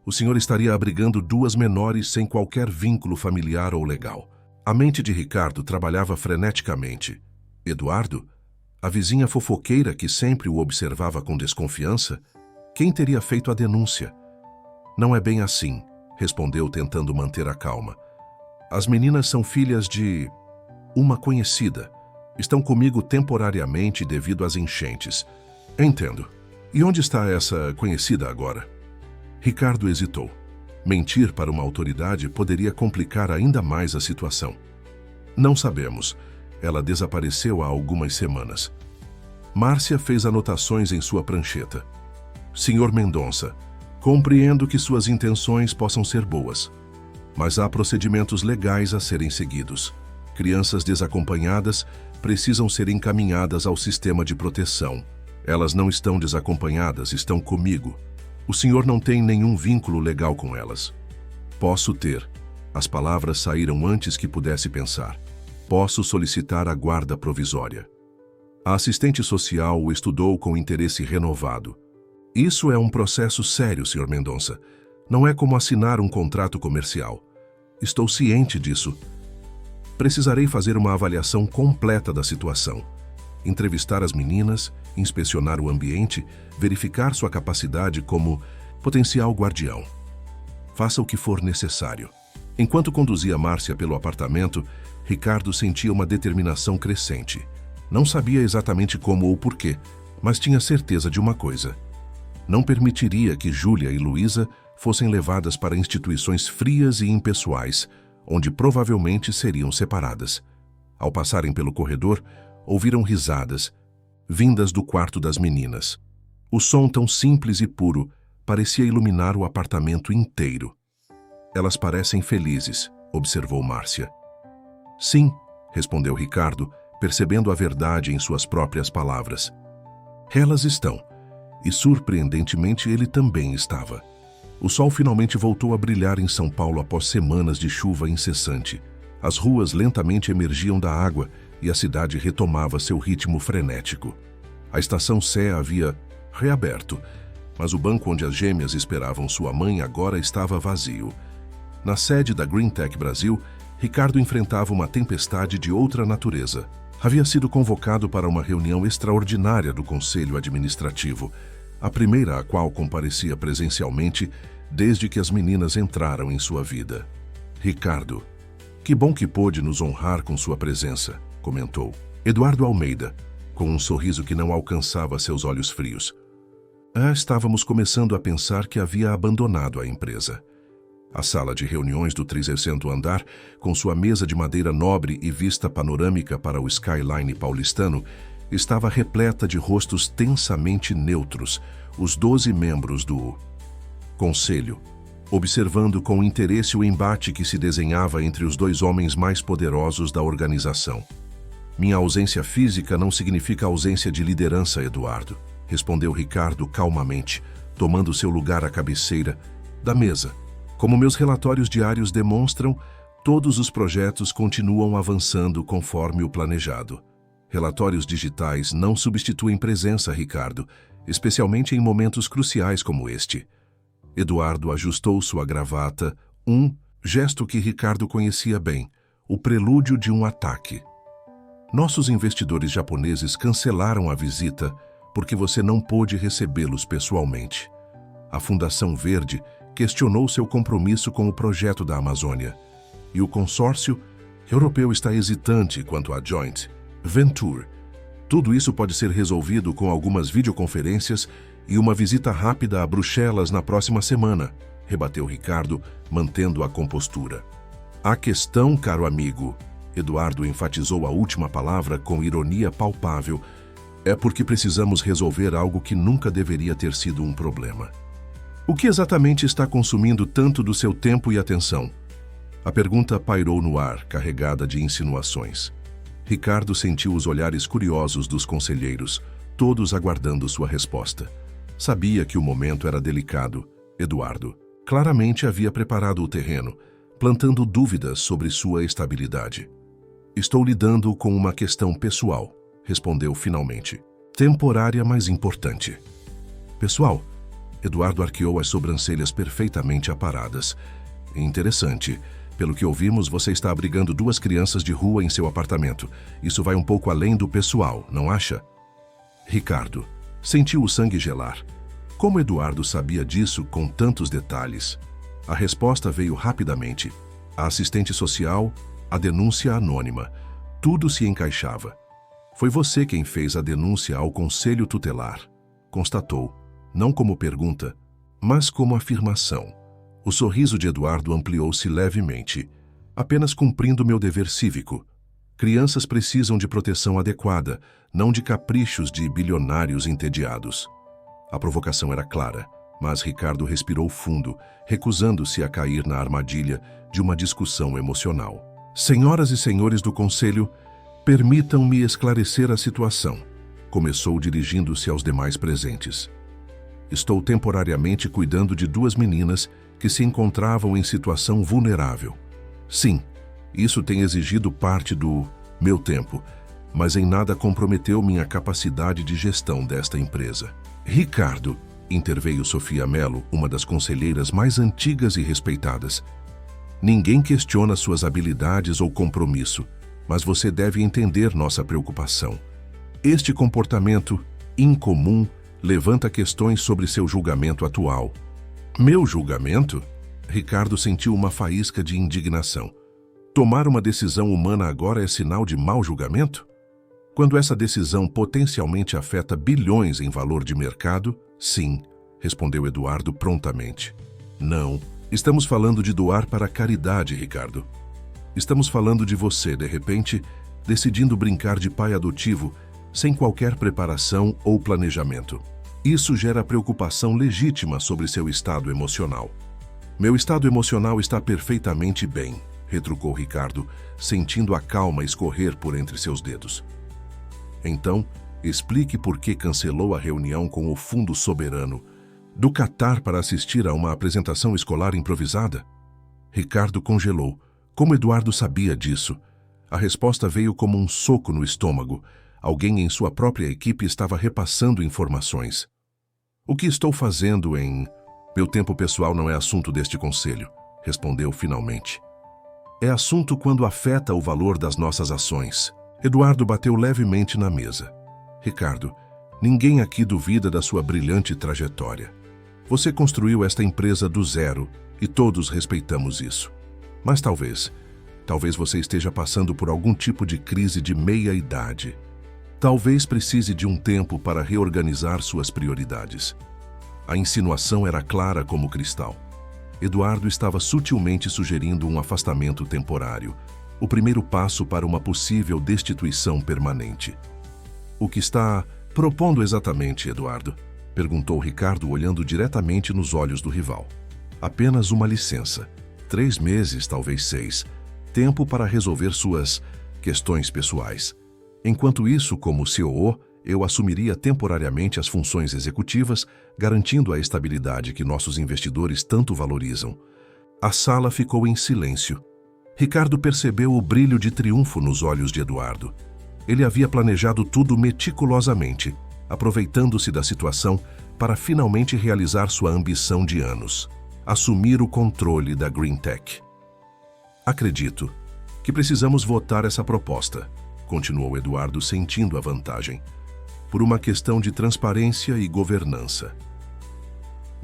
o senhor estaria abrigando 2 menores sem qualquer vínculo familiar ou legal. A mente de Ricardo trabalhava freneticamente. Eduardo? A vizinha fofoqueira que sempre o observava com desconfiança? Quem teria feito a denúncia? Não é bem assim, respondeu tentando manter a calma. As meninas são filhas de... uma conhecida. Estão comigo temporariamente devido às enchentes. Entendo. E onde está essa conhecida agora? Ricardo hesitou. Mentir para uma autoridade poderia complicar ainda mais a situação. Não sabemos. Ela desapareceu há algumas semanas. Márcia fez anotações em sua prancheta. Senhor Mendonça, compreendo que suas intenções possam ser boas. Mas há procedimentos legais a serem seguidos. Crianças desacompanhadas precisam ser encaminhadas ao sistema de proteção. Elas não estão desacompanhadas, estão comigo. O senhor não tem nenhum vínculo legal com elas. Posso ter. As palavras saíram antes que pudesse pensar. Posso solicitar a guarda provisória. A assistente social o estudou com interesse renovado. Isso é um processo sério, Sr. Mendonça. Não é como assinar um contrato comercial. Estou ciente disso. Precisarei fazer uma avaliação completa da situação. Entrevistar as meninas, inspecionar o ambiente, verificar sua capacidade como potencial guardião. Faça o que for necessário. Enquanto conduzia Márcia pelo apartamento, Ricardo sentia uma determinação crescente. Não sabia exatamente como ou porquê, mas tinha certeza de uma coisa. Não permitiria que Júlia e Luísa fossem levadas para instituições frias e impessoais, onde provavelmente seriam separadas. Ao passarem pelo corredor, ouviram risadas, vindas do quarto das meninas. O som tão simples e puro parecia iluminar o apartamento inteiro. Elas parecem felizes, observou Márcia. Sim, respondeu Ricardo, percebendo a verdade em suas próprias palavras. Elas estão, e surpreendentemente ele também estava. O sol finalmente voltou a brilhar em São Paulo após semanas de chuva incessante. As ruas lentamente emergiam da água e a cidade retomava seu ritmo frenético. A estação Sé havia reaberto, mas o banco onde as gêmeas esperavam sua mãe agora estava vazio. Na sede da Greentech Brasil, Ricardo enfrentava uma tempestade de outra natureza. Havia sido convocado para uma reunião extraordinária do Conselho Administrativo, a primeira a qual comparecia presencialmente desde que as meninas entraram em sua vida. Ricardo, que bom que pôde nos honrar com sua presença, comentou. Eduardo Almeida, com um sorriso que não alcançava seus olhos frios. Estávamos começando a pensar que havia abandonado a empresa. A sala de reuniões do 30º andar, com sua mesa de madeira nobre e vista panorâmica para o skyline paulistano, estava repleta de rostos tensamente neutros, os 12 membros do Conselho, observando com interesse o embate que se desenhava entre os dois homens mais poderosos da organização. Minha ausência física não significa ausência de liderança, Eduardo, respondeu Ricardo calmamente, tomando seu lugar à cabeceira da mesa. Como meus relatórios diários demonstram, todos os projetos continuam avançando conforme o planejado. Relatórios digitais não substituem presença, Ricardo, especialmente em momentos cruciais como este. Eduardo ajustou sua gravata, gesto que Ricardo conhecia bem, o prelúdio de um ataque. Nossos investidores japoneses cancelaram a visita porque você não pôde recebê-los pessoalmente. A Fundação Verde questionou seu compromisso com o projeto da Amazônia. E o consórcio europeu está hesitante quanto à Joint Venture. Tudo isso pode ser resolvido com algumas videoconferências e uma visita rápida a Bruxelas na próxima semana, rebateu Ricardo, mantendo a compostura. A questão, caro amigo, Eduardo enfatizou a última palavra com ironia palpável, é porque precisamos resolver algo que nunca deveria ter sido um problema. O que exatamente está consumindo tanto do seu tempo e atenção? A pergunta pairou no ar, carregada de insinuações. Ricardo sentiu os olhares curiosos dos conselheiros, todos aguardando sua resposta. Sabia que o momento era delicado. Eduardo claramente havia preparado o terreno, plantando dúvidas sobre sua estabilidade. Estou lidando com uma questão pessoal, respondeu finalmente. Temporária, mas importante. Pessoal? Eduardo arqueou as sobrancelhas perfeitamente aparadas. Interessante. Pelo que ouvimos, você está abrigando 2 crianças de rua em seu apartamento. Isso vai um pouco além do pessoal, não acha? Ricardo sentiu o sangue gelar. Como Eduardo sabia disso com tantos detalhes? A resposta veio rapidamente. A assistente social, a denúncia anônima. Tudo se encaixava. Foi você quem fez a denúncia ao Conselho Tutelar, constatou. Não como pergunta, mas como afirmação. O sorriso de Eduardo ampliou-se levemente. Apenas cumprindo meu dever cívico. Crianças precisam de proteção adequada, não de caprichos de bilionários entediados. A provocação era clara, Mas Ricardo respirou fundo, recusando-se a cair na armadilha de uma discussão emocional. Senhoras e senhores do conselho, permitam-me esclarecer a situação. Começou dirigindo-se aos demais presentes. Estou temporariamente cuidando de 2 meninas que se encontravam em situação vulnerável. Sim, isso tem exigido parte do meu tempo, mas em nada comprometeu minha capacidade de gestão desta empresa. Ricardo, interveio Sofia Mello, uma das conselheiras mais antigas e respeitadas. Ninguém questiona suas habilidades ou compromisso, mas você deve entender nossa preocupação. Este comportamento incomum levanta questões sobre seu julgamento atual. Meu julgamento? Ricardo sentiu uma faísca de indignação. Tomar uma decisão humana agora é sinal de mau julgamento? Quando essa decisão potencialmente afeta bilhões em valor de mercado, sim, respondeu Eduardo prontamente. Não, estamos falando de doar para a caridade, Ricardo. Estamos falando de você, de repente, decidindo brincar de pai adotivo sem qualquer preparação ou planejamento. Isso gera preocupação legítima sobre seu estado emocional. Meu estado emocional está perfeitamente bem, retrucou Ricardo, sentindo a calma escorrer por entre seus dedos. Então, explique por que cancelou a reunião com o Fundo Soberano do Catar para assistir a uma apresentação escolar improvisada? Ricardo congelou. Como Eduardo sabia disso? A resposta veio como um soco no estômago. Alguém em sua própria equipe estava repassando informações. O que estou fazendo em... Meu tempo pessoal não é assunto deste conselho, respondeu finalmente. É assunto quando afeta o valor das nossas ações. Eduardo bateu levemente na mesa. Ricardo, ninguém aqui duvida da sua brilhante trajetória. Você construiu esta empresa do zero e todos respeitamos isso. Mas talvez você esteja passando por algum tipo de crise de meia-idade. Talvez precise de um tempo para reorganizar suas prioridades. A insinuação era clara como cristal. Eduardo estava sutilmente sugerindo um afastamento temporário, o primeiro passo para uma possível destituição permanente. O que está propondo exatamente, Eduardo? Perguntou Ricardo, olhando diretamente nos olhos do rival. Apenas uma licença. 3 meses, talvez 6. Tempo para resolver suas questões pessoais. Enquanto isso, como COO, eu assumiria temporariamente as funções executivas, garantindo a estabilidade que nossos investidores tanto valorizam. A sala ficou em silêncio. Ricardo percebeu o brilho de triunfo nos olhos de Eduardo. Ele havia planejado tudo meticulosamente, aproveitando-se da situação para finalmente realizar sua ambição de anos: assumir o controle da Greentech. Acredito que precisamos votar essa proposta, continuou Eduardo, sentindo a vantagem, por uma questão de transparência e governança.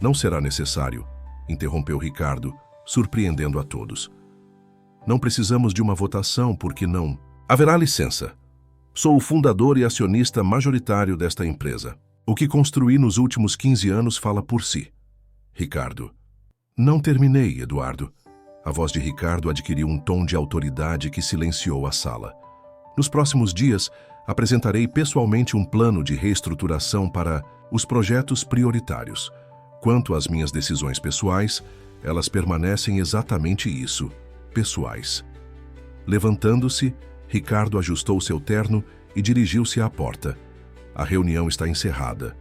Não será necessário, interrompeu Ricardo, surpreendendo a todos. Não precisamos de uma votação porque não haverá licença. Sou o fundador e acionista majoritário desta empresa. O que construí nos últimos 15 anos fala por si. Ricardo. Não terminei, Eduardo. A voz de Ricardo adquiriu um tom de autoridade que silenciou a sala. Nos próximos dias, apresentarei pessoalmente um plano de reestruturação para os projetos prioritários. Quanto às minhas decisões pessoais, elas permanecem exatamente isso, pessoais. Levantando-se, Ricardo ajustou seu terno e dirigiu-se à porta. A reunião está encerrada.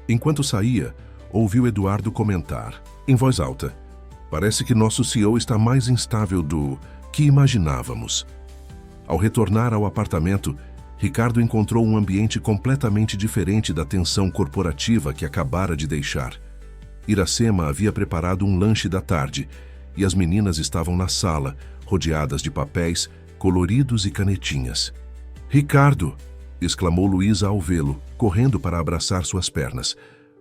Enquanto saía, ouviu Eduardo comentar, em voz alta: parece que nosso CEO está mais instável do que imaginávamos. Ao retornar ao apartamento, Ricardo encontrou um ambiente completamente diferente da tensão corporativa que acabara de deixar. Iracema havia preparado um lanche da tarde e as meninas estavam na sala, rodeadas de papéis, coloridos e canetinhas. Ricardo! Exclamou Luísa ao vê-lo, correndo para abraçar suas pernas.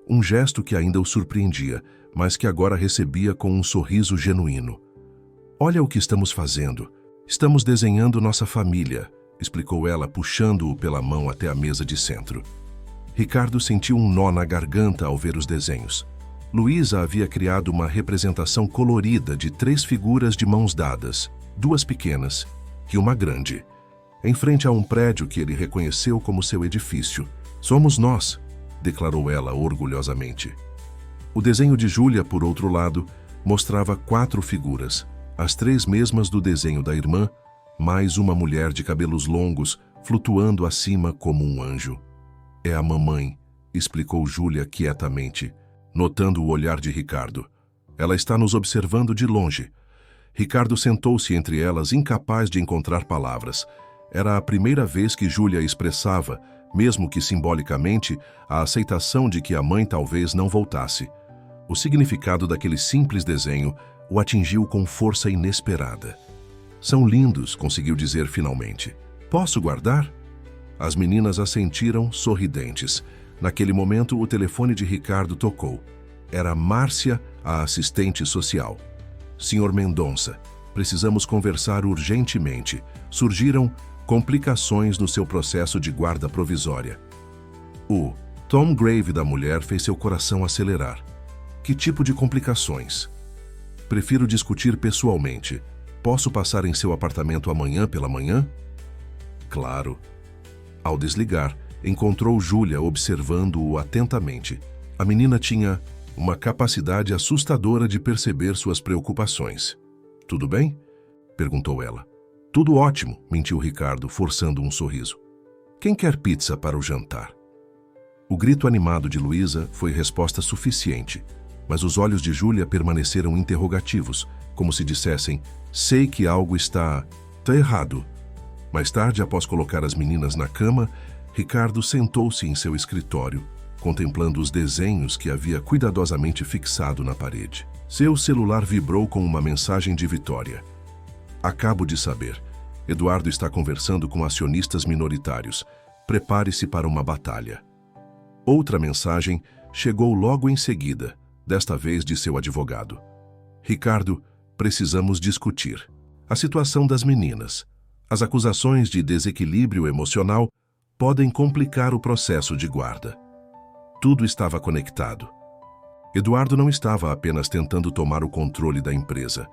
Um gesto que ainda o surpreendia, mas que agora recebia com um sorriso genuíno. Olha o que estamos fazendo. Estamos desenhando nossa família, explicou ela, puxando-o pela mão até a mesa de centro. Ricardo sentiu um nó na garganta ao ver os desenhos. Luísa havia criado uma representação colorida de 3 figuras de mãos dadas, 2 pequenas e uma grande, em frente a um prédio que ele reconheceu como seu edifício. Somos nós, declarou ela orgulhosamente. O desenho de Júlia, por outro lado, mostrava 4 figuras, as 3 mesmas do desenho da irmã, mais uma mulher de cabelos longos, flutuando acima como um anjo. É a mamãe, explicou Júlia quietamente, notando o olhar de Ricardo. Ela está nos observando de longe. Ricardo sentou-se entre elas, incapaz de encontrar palavras. Era a primeira vez que Júlia expressava, mesmo que simbolicamente, a aceitação de que a mãe talvez não voltasse. O significado daquele simples desenho o atingiu com força inesperada. São lindos, conseguiu dizer finalmente. Posso guardar? As meninas assentiram, sorridentes. Naquele momento, o telefone de Ricardo tocou. Era Márcia, a assistente social. Senhor Mendonça, precisamos conversar urgentemente. Surgiram complicações no seu processo de guarda provisória. O tom grave da mulher fez seu coração acelerar. Que tipo de complicações? Prefiro discutir pessoalmente. Posso passar em seu apartamento amanhã pela manhã? Claro. Ao desligar, encontrou Júlia observando-o atentamente. A menina tinha uma capacidade assustadora de perceber suas preocupações. Tudo bem? Perguntou ela. Tudo ótimo, mentiu Ricardo, forçando um sorriso. Quem quer pizza para o jantar? O grito animado de Luísa foi resposta suficiente, mas os olhos de Júlia permaneceram interrogativos, como se dissessem, sei que algo está errado. Mais tarde, após colocar as meninas na cama, Ricardo sentou-se em seu escritório, contemplando os desenhos que havia cuidadosamente fixado na parede. Seu celular vibrou com uma mensagem de Vitória. Acabo de saber. Eduardo está conversando com acionistas minoritários. Prepare-se para uma batalha. Outra mensagem chegou logo em seguida, desta vez de seu advogado. Ricardo, precisamos discutir. A situação das meninas. As acusações de desequilíbrio emocional podem complicar o processo de guarda. Tudo estava conectado. Eduardo não estava apenas tentando tomar o controle da empresa.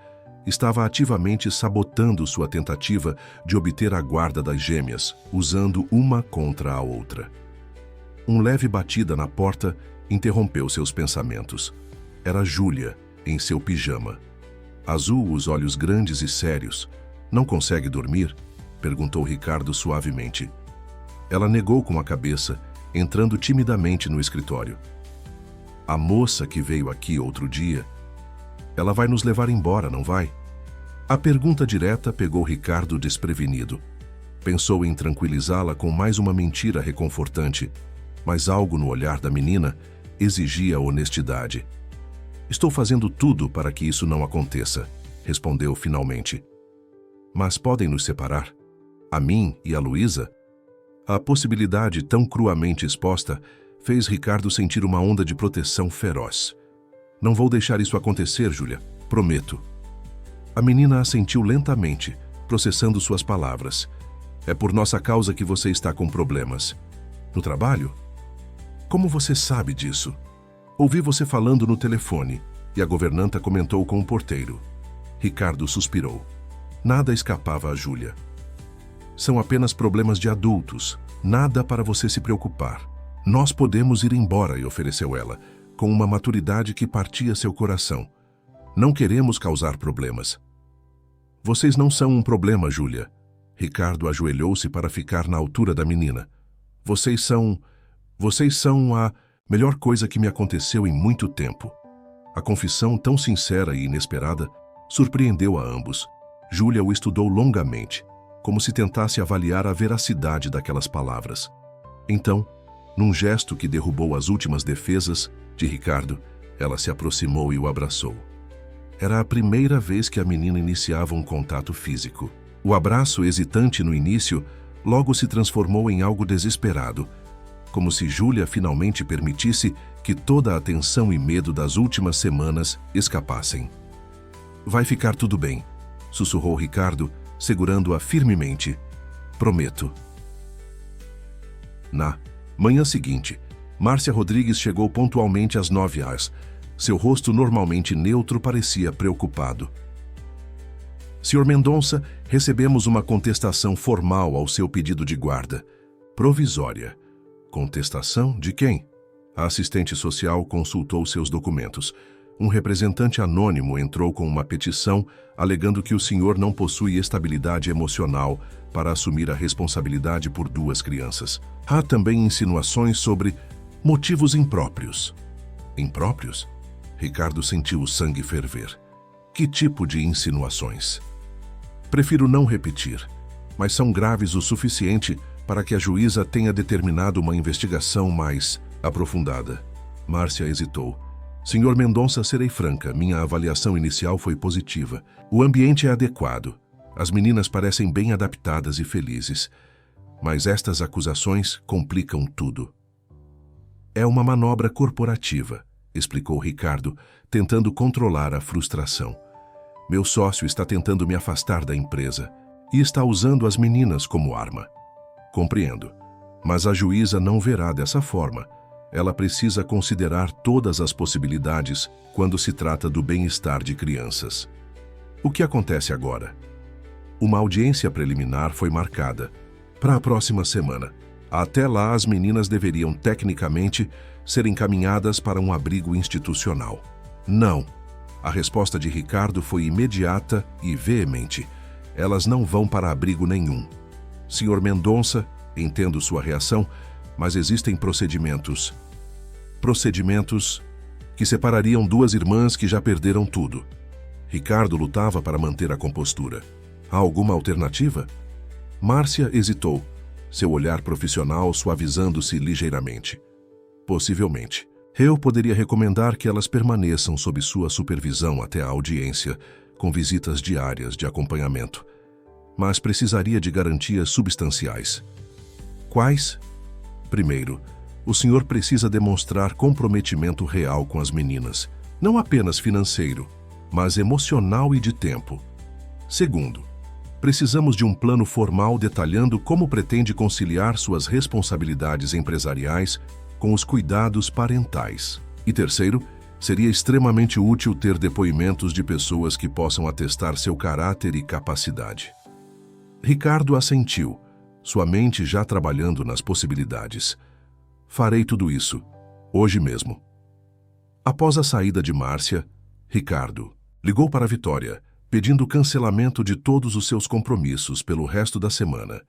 Estava ativamente sabotando sua tentativa de obter a guarda das gêmeas, usando uma contra a outra. Um leve batida na porta interrompeu seus pensamentos. Era Júlia, em seu pijama. Azul, os olhos grandes e sérios. Não consegue dormir? Perguntou Ricardo suavemente. Ela negou com a cabeça, entrando timidamente no escritório. A moça que veio aqui outro dia, ela vai nos levar embora, não vai? A pergunta direta pegou Ricardo desprevenido. Pensou em tranquilizá-la com mais uma mentira reconfortante, mas algo no olhar da menina exigia honestidade. Estou fazendo tudo para que isso não aconteça, respondeu finalmente. Mas podem nos separar? A mim e a Luísa? A possibilidade tão cruamente exposta fez Ricardo sentir uma onda de proteção feroz. Não vou deixar isso acontecer, Júlia. Prometo. A menina assentiu lentamente, processando suas palavras. É por nossa causa que você está com problemas. No trabalho? Como você sabe disso? Ouvi você falando no telefone e a governanta comentou com o porteiro. Ricardo suspirou. Nada escapava a Júlia. São apenas problemas de adultos. Nada para você se preocupar. Nós podemos ir embora, e ofereceu ela, com uma maturidade que partia seu coração. Não queremos causar problemas. Vocês não são um problema, Júlia. Ricardo ajoelhou-se para ficar na altura da menina. Vocês são a melhor coisa que me aconteceu em muito tempo. A confissão tão sincera e inesperada surpreendeu a ambos. Júlia o estudou longamente, como se tentasse avaliar a veracidade daquelas palavras. Então, num gesto que derrubou as últimas defesas de Ricardo, ela se aproximou e o abraçou. Era a primeira vez que a menina iniciava um contato físico. O abraço, hesitante no início, logo se transformou em algo desesperado, como se Júlia finalmente permitisse que toda a tensão e medo das últimas semanas escapassem. Vai ficar tudo bem, sussurrou Ricardo, segurando-a firmemente. Prometo. Na manhã seguinte, Márcia Rodrigues chegou pontualmente às 9h. Seu rosto normalmente neutro parecia preocupado. Senhor Mendonça, recebemos uma contestação formal ao seu pedido de guarda. Provisória. Contestação de quem? A assistente social consultou seus documentos. Um representante anônimo entrou com uma petição alegando que o senhor não possui estabilidade emocional para assumir a responsabilidade por 2 crianças. Há também insinuações sobre motivos impróprios. Impróprios? Ricardo sentiu o sangue ferver. Que tipo de insinuações? Prefiro não repetir, mas são graves o suficiente para que a juíza tenha determinado uma investigação mais aprofundada. Márcia hesitou. Senhor Mendonça, serei franca, minha avaliação inicial foi positiva. O ambiente é adequado. As meninas parecem bem adaptadas e felizes. Mas estas acusações complicam tudo. É uma manobra corporativa, explicou Ricardo, tentando controlar a frustração. Meu sócio está tentando me afastar da empresa e está usando as meninas como arma. Compreendo, mas a juíza não verá dessa forma. Ela precisa considerar todas as possibilidades quando se trata do bem-estar de crianças. O que acontece agora? Uma audiência preliminar foi marcada para a próxima semana. Até lá, as meninas deveriam, tecnicamente, ser encaminhadas para um abrigo institucional. Não. A resposta de Ricardo foi imediata e veemente. Elas não vão para abrigo nenhum. Senhor Mendonça, entendo sua reação, mas existem procedimentos que separariam 2 irmãs que já perderam tudo. Ricardo lutava para manter a compostura. Há alguma alternativa? Márcia hesitou, seu olhar profissional suavizando-se ligeiramente. Possivelmente. Eu poderia recomendar que elas permaneçam sob sua supervisão até a audiência, com visitas diárias de acompanhamento. Mas precisaria de garantias substanciais. Quais? Primeiro, o senhor precisa demonstrar comprometimento real com as meninas, não apenas financeiro, mas emocional e de tempo. Segundo, precisamos de um plano formal detalhando como pretende conciliar suas responsabilidades empresariais com os cuidados parentais. E terceiro, seria extremamente útil ter depoimentos de pessoas que possam atestar seu caráter e capacidade. Ricardo assentiu, sua mente já trabalhando nas possibilidades. Farei tudo isso, hoje mesmo. Após a saída de Márcia, Ricardo ligou para Vitória, pedindo cancelamento de todos os seus compromissos pelo resto da semana.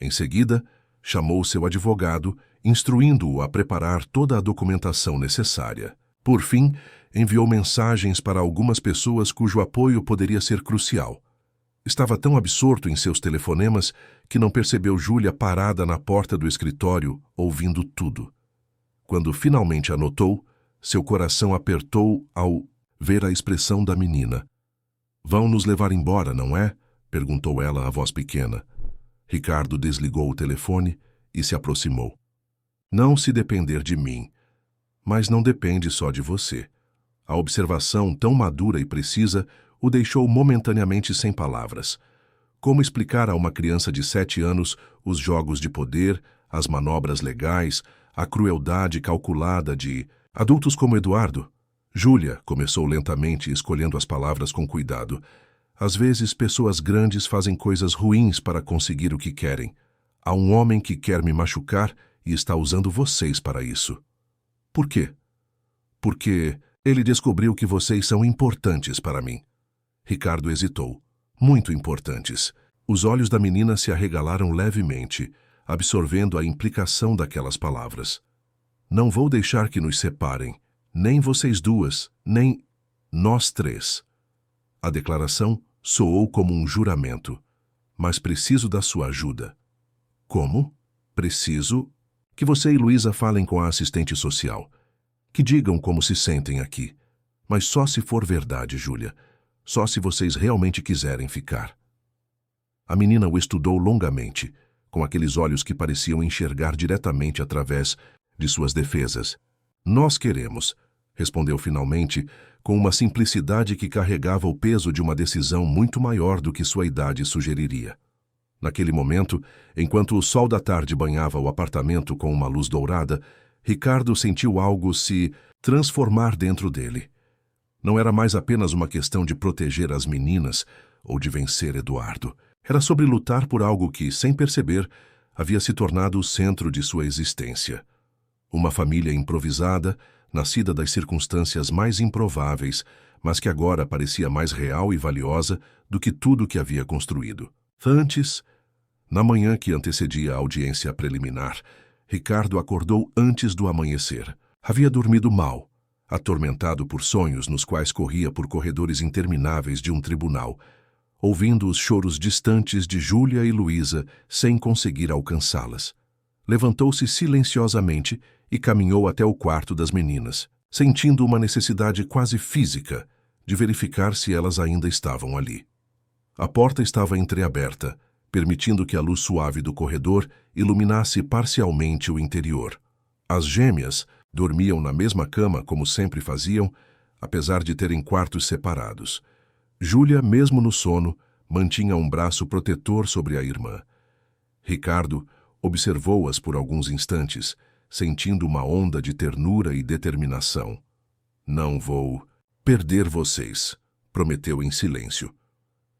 Em seguida, chamou seu advogado, instruindo-o a preparar toda a documentação necessária. Por fim, enviou mensagens para algumas pessoas cujo apoio poderia ser crucial. Estava tão absorto em seus telefonemas que não percebeu Júlia parada na porta do escritório, ouvindo tudo. Quando finalmente a notou, seu coração apertou ao ver a expressão da menina. "Vão nos levar embora, não é?" perguntou ela a voz pequena. Ricardo desligou o telefone e se aproximou. "Não se depender de mim, mas não depende só de você." A observação tão madura e precisa o deixou momentaneamente sem palavras. Como explicar a uma criança de 7 anos os jogos de poder, as manobras legais, a crueldade calculada de adultos como Eduardo? Júlia, começou lentamente, escolhendo as palavras com cuidado. Às vezes, pessoas grandes fazem coisas ruins para conseguir o que querem. Há um homem que quer me machucar e está usando vocês para isso. Por quê? Porque ele descobriu que vocês são importantes para mim. Ricardo hesitou. Muito importantes. Os olhos da menina se arregalaram levemente, absorvendo a implicação daquelas palavras. Não vou deixar que nos separem, nem vocês duas, nem nós três. A declaração soou como um juramento. Mas preciso da sua ajuda. Como? Preciso que você e Luísa falem com a assistente social. Que digam como se sentem aqui. Mas só se for verdade, Júlia. Só se vocês realmente quiserem ficar. A menina o estudou longamente, com aqueles olhos que pareciam enxergar diretamente através de suas defesas. Nós queremos, respondeu finalmente, com uma simplicidade que carregava o peso de uma decisão muito maior do que sua idade sugeriria. Naquele momento, enquanto o sol da tarde banhava o apartamento com uma luz dourada, Ricardo sentiu algo se transformar dentro dele. Não era mais apenas uma questão de proteger as meninas ou de vencer Eduardo. Era sobre lutar por algo que, sem perceber, havia se tornado o centro de sua existência. Uma família improvisada, nascida das circunstâncias mais improváveis, mas que agora parecia mais real e valiosa do que tudo que havia construído. Antes, na manhã que antecedia a audiência preliminar, Ricardo acordou antes do amanhecer. Havia dormido mal, atormentado por sonhos nos quais corria por corredores intermináveis de um tribunal, ouvindo os choros distantes de Júlia e Luísa sem conseguir alcançá-las. Levantou-se silenciosamente e caminhou até o quarto das meninas, sentindo uma necessidade quase física de verificar se elas ainda estavam ali. A porta estava entreaberta, permitindo que a luz suave do corredor iluminasse parcialmente o interior. As gêmeas dormiam na mesma cama como sempre faziam, apesar de terem quartos separados. Júlia, mesmo no sono, mantinha um braço protetor sobre a irmã. Ricardo observou-as por alguns instantes, sentindo uma onda de ternura e determinação. "Não vou perder vocês", prometeu em silêncio.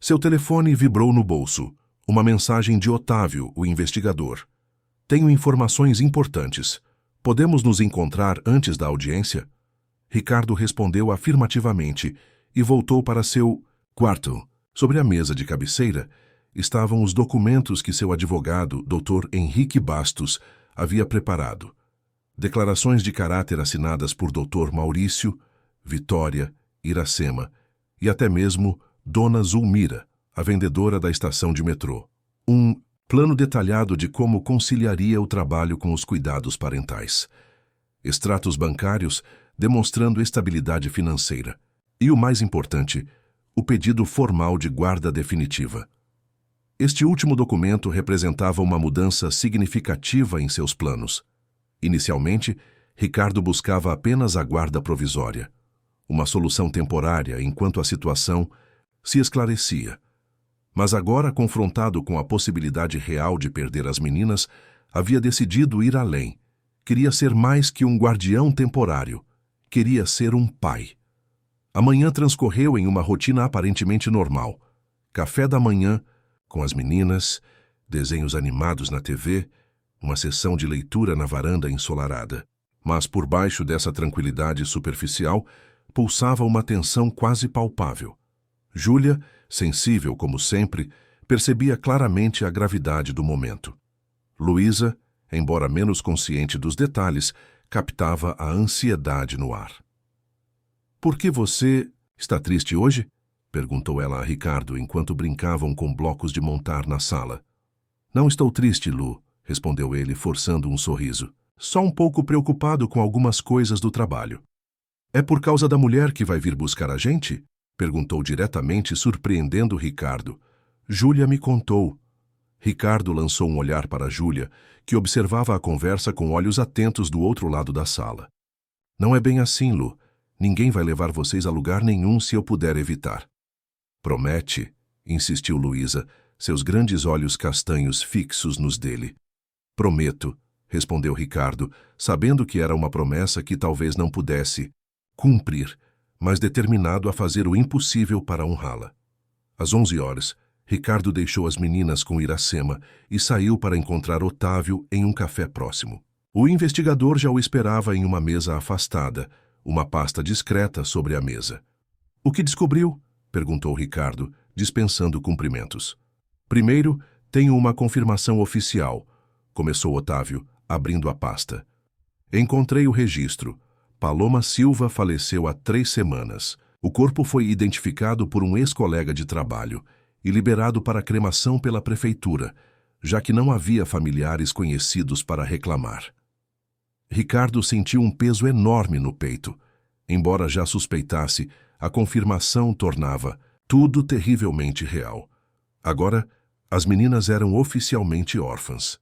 Seu telefone vibrou no bolso. Uma mensagem de Otávio, o investigador. "Tenho informações importantes. Podemos nos encontrar antes da audiência?" Ricardo respondeu afirmativamente e voltou para seu quarto. Sobre a mesa de cabeceira estavam os documentos que seu advogado, Dr. Henrique Bastos, havia preparado. Declarações de caráter assinadas por Dr. Maurício, Vitória, Iracema e até mesmo Dona Zulmira, a vendedora da estação de metrô. Um plano detalhado de como conciliaria o trabalho com os cuidados parentais. Extratos bancários demonstrando estabilidade financeira. E o mais importante, o pedido formal de guarda definitiva. Este último documento representava uma mudança significativa em seus planos. Inicialmente, Ricardo buscava apenas a guarda provisória, uma solução temporária enquanto a situação se esclarecia. Mas agora, confrontado com a possibilidade real de perder as meninas, havia decidido ir além. Queria ser mais que um guardião temporário. Queria ser um pai. A manhã transcorreu em uma rotina aparentemente normal. Café da manhã, com as meninas, desenhos animados na TV, uma sessão de leitura na varanda ensolarada. Mas por baixo dessa tranquilidade superficial, pulsava uma tensão quase palpável. Júlia, sensível como sempre, percebia claramente a gravidade do momento. Luísa, embora menos consciente dos detalhes, captava a ansiedade no ar. "Por que você está triste hoje?" perguntou ela a Ricardo enquanto brincavam com blocos de montar na sala. "Não estou triste, Lu", respondeu ele, forçando um sorriso. "Só um pouco preocupado com algumas coisas do trabalho." "É por causa da mulher que vai vir buscar a gente?" perguntou diretamente, surpreendendo Ricardo. "Júlia me contou." Ricardo lançou um olhar para Júlia, que observava a conversa com olhos atentos do outro lado da sala. "Não é bem assim, Lu. Ninguém vai levar vocês a lugar nenhum se eu puder evitar." "Promete?" insistiu Luísa, seus grandes olhos castanhos fixos nos dele. "Prometo", respondeu Ricardo, sabendo que era uma promessa que talvez não pudesse cumprir, mas determinado a fazer o impossível para honrá-la. Às 11 horas, Ricardo deixou as meninas com Iracema e saiu para encontrar Otávio em um café próximo. O investigador já o esperava em uma mesa afastada, uma pasta discreta sobre a mesa. "O que descobriu?" perguntou Ricardo, dispensando cumprimentos. "Primeiro, tenho uma confirmação oficial", começou Otávio, abrindo a pasta. "Encontrei o registro. Paloma Silva faleceu há 3 semanas. O corpo foi identificado por um ex-colega de trabalho e liberado para cremação pela prefeitura, já que não havia familiares conhecidos para reclamar." Ricardo sentiu um peso enorme no peito. Embora já suspeitasse, a confirmação tornava tudo terrivelmente real. Agora, as meninas eram oficialmente órfãs.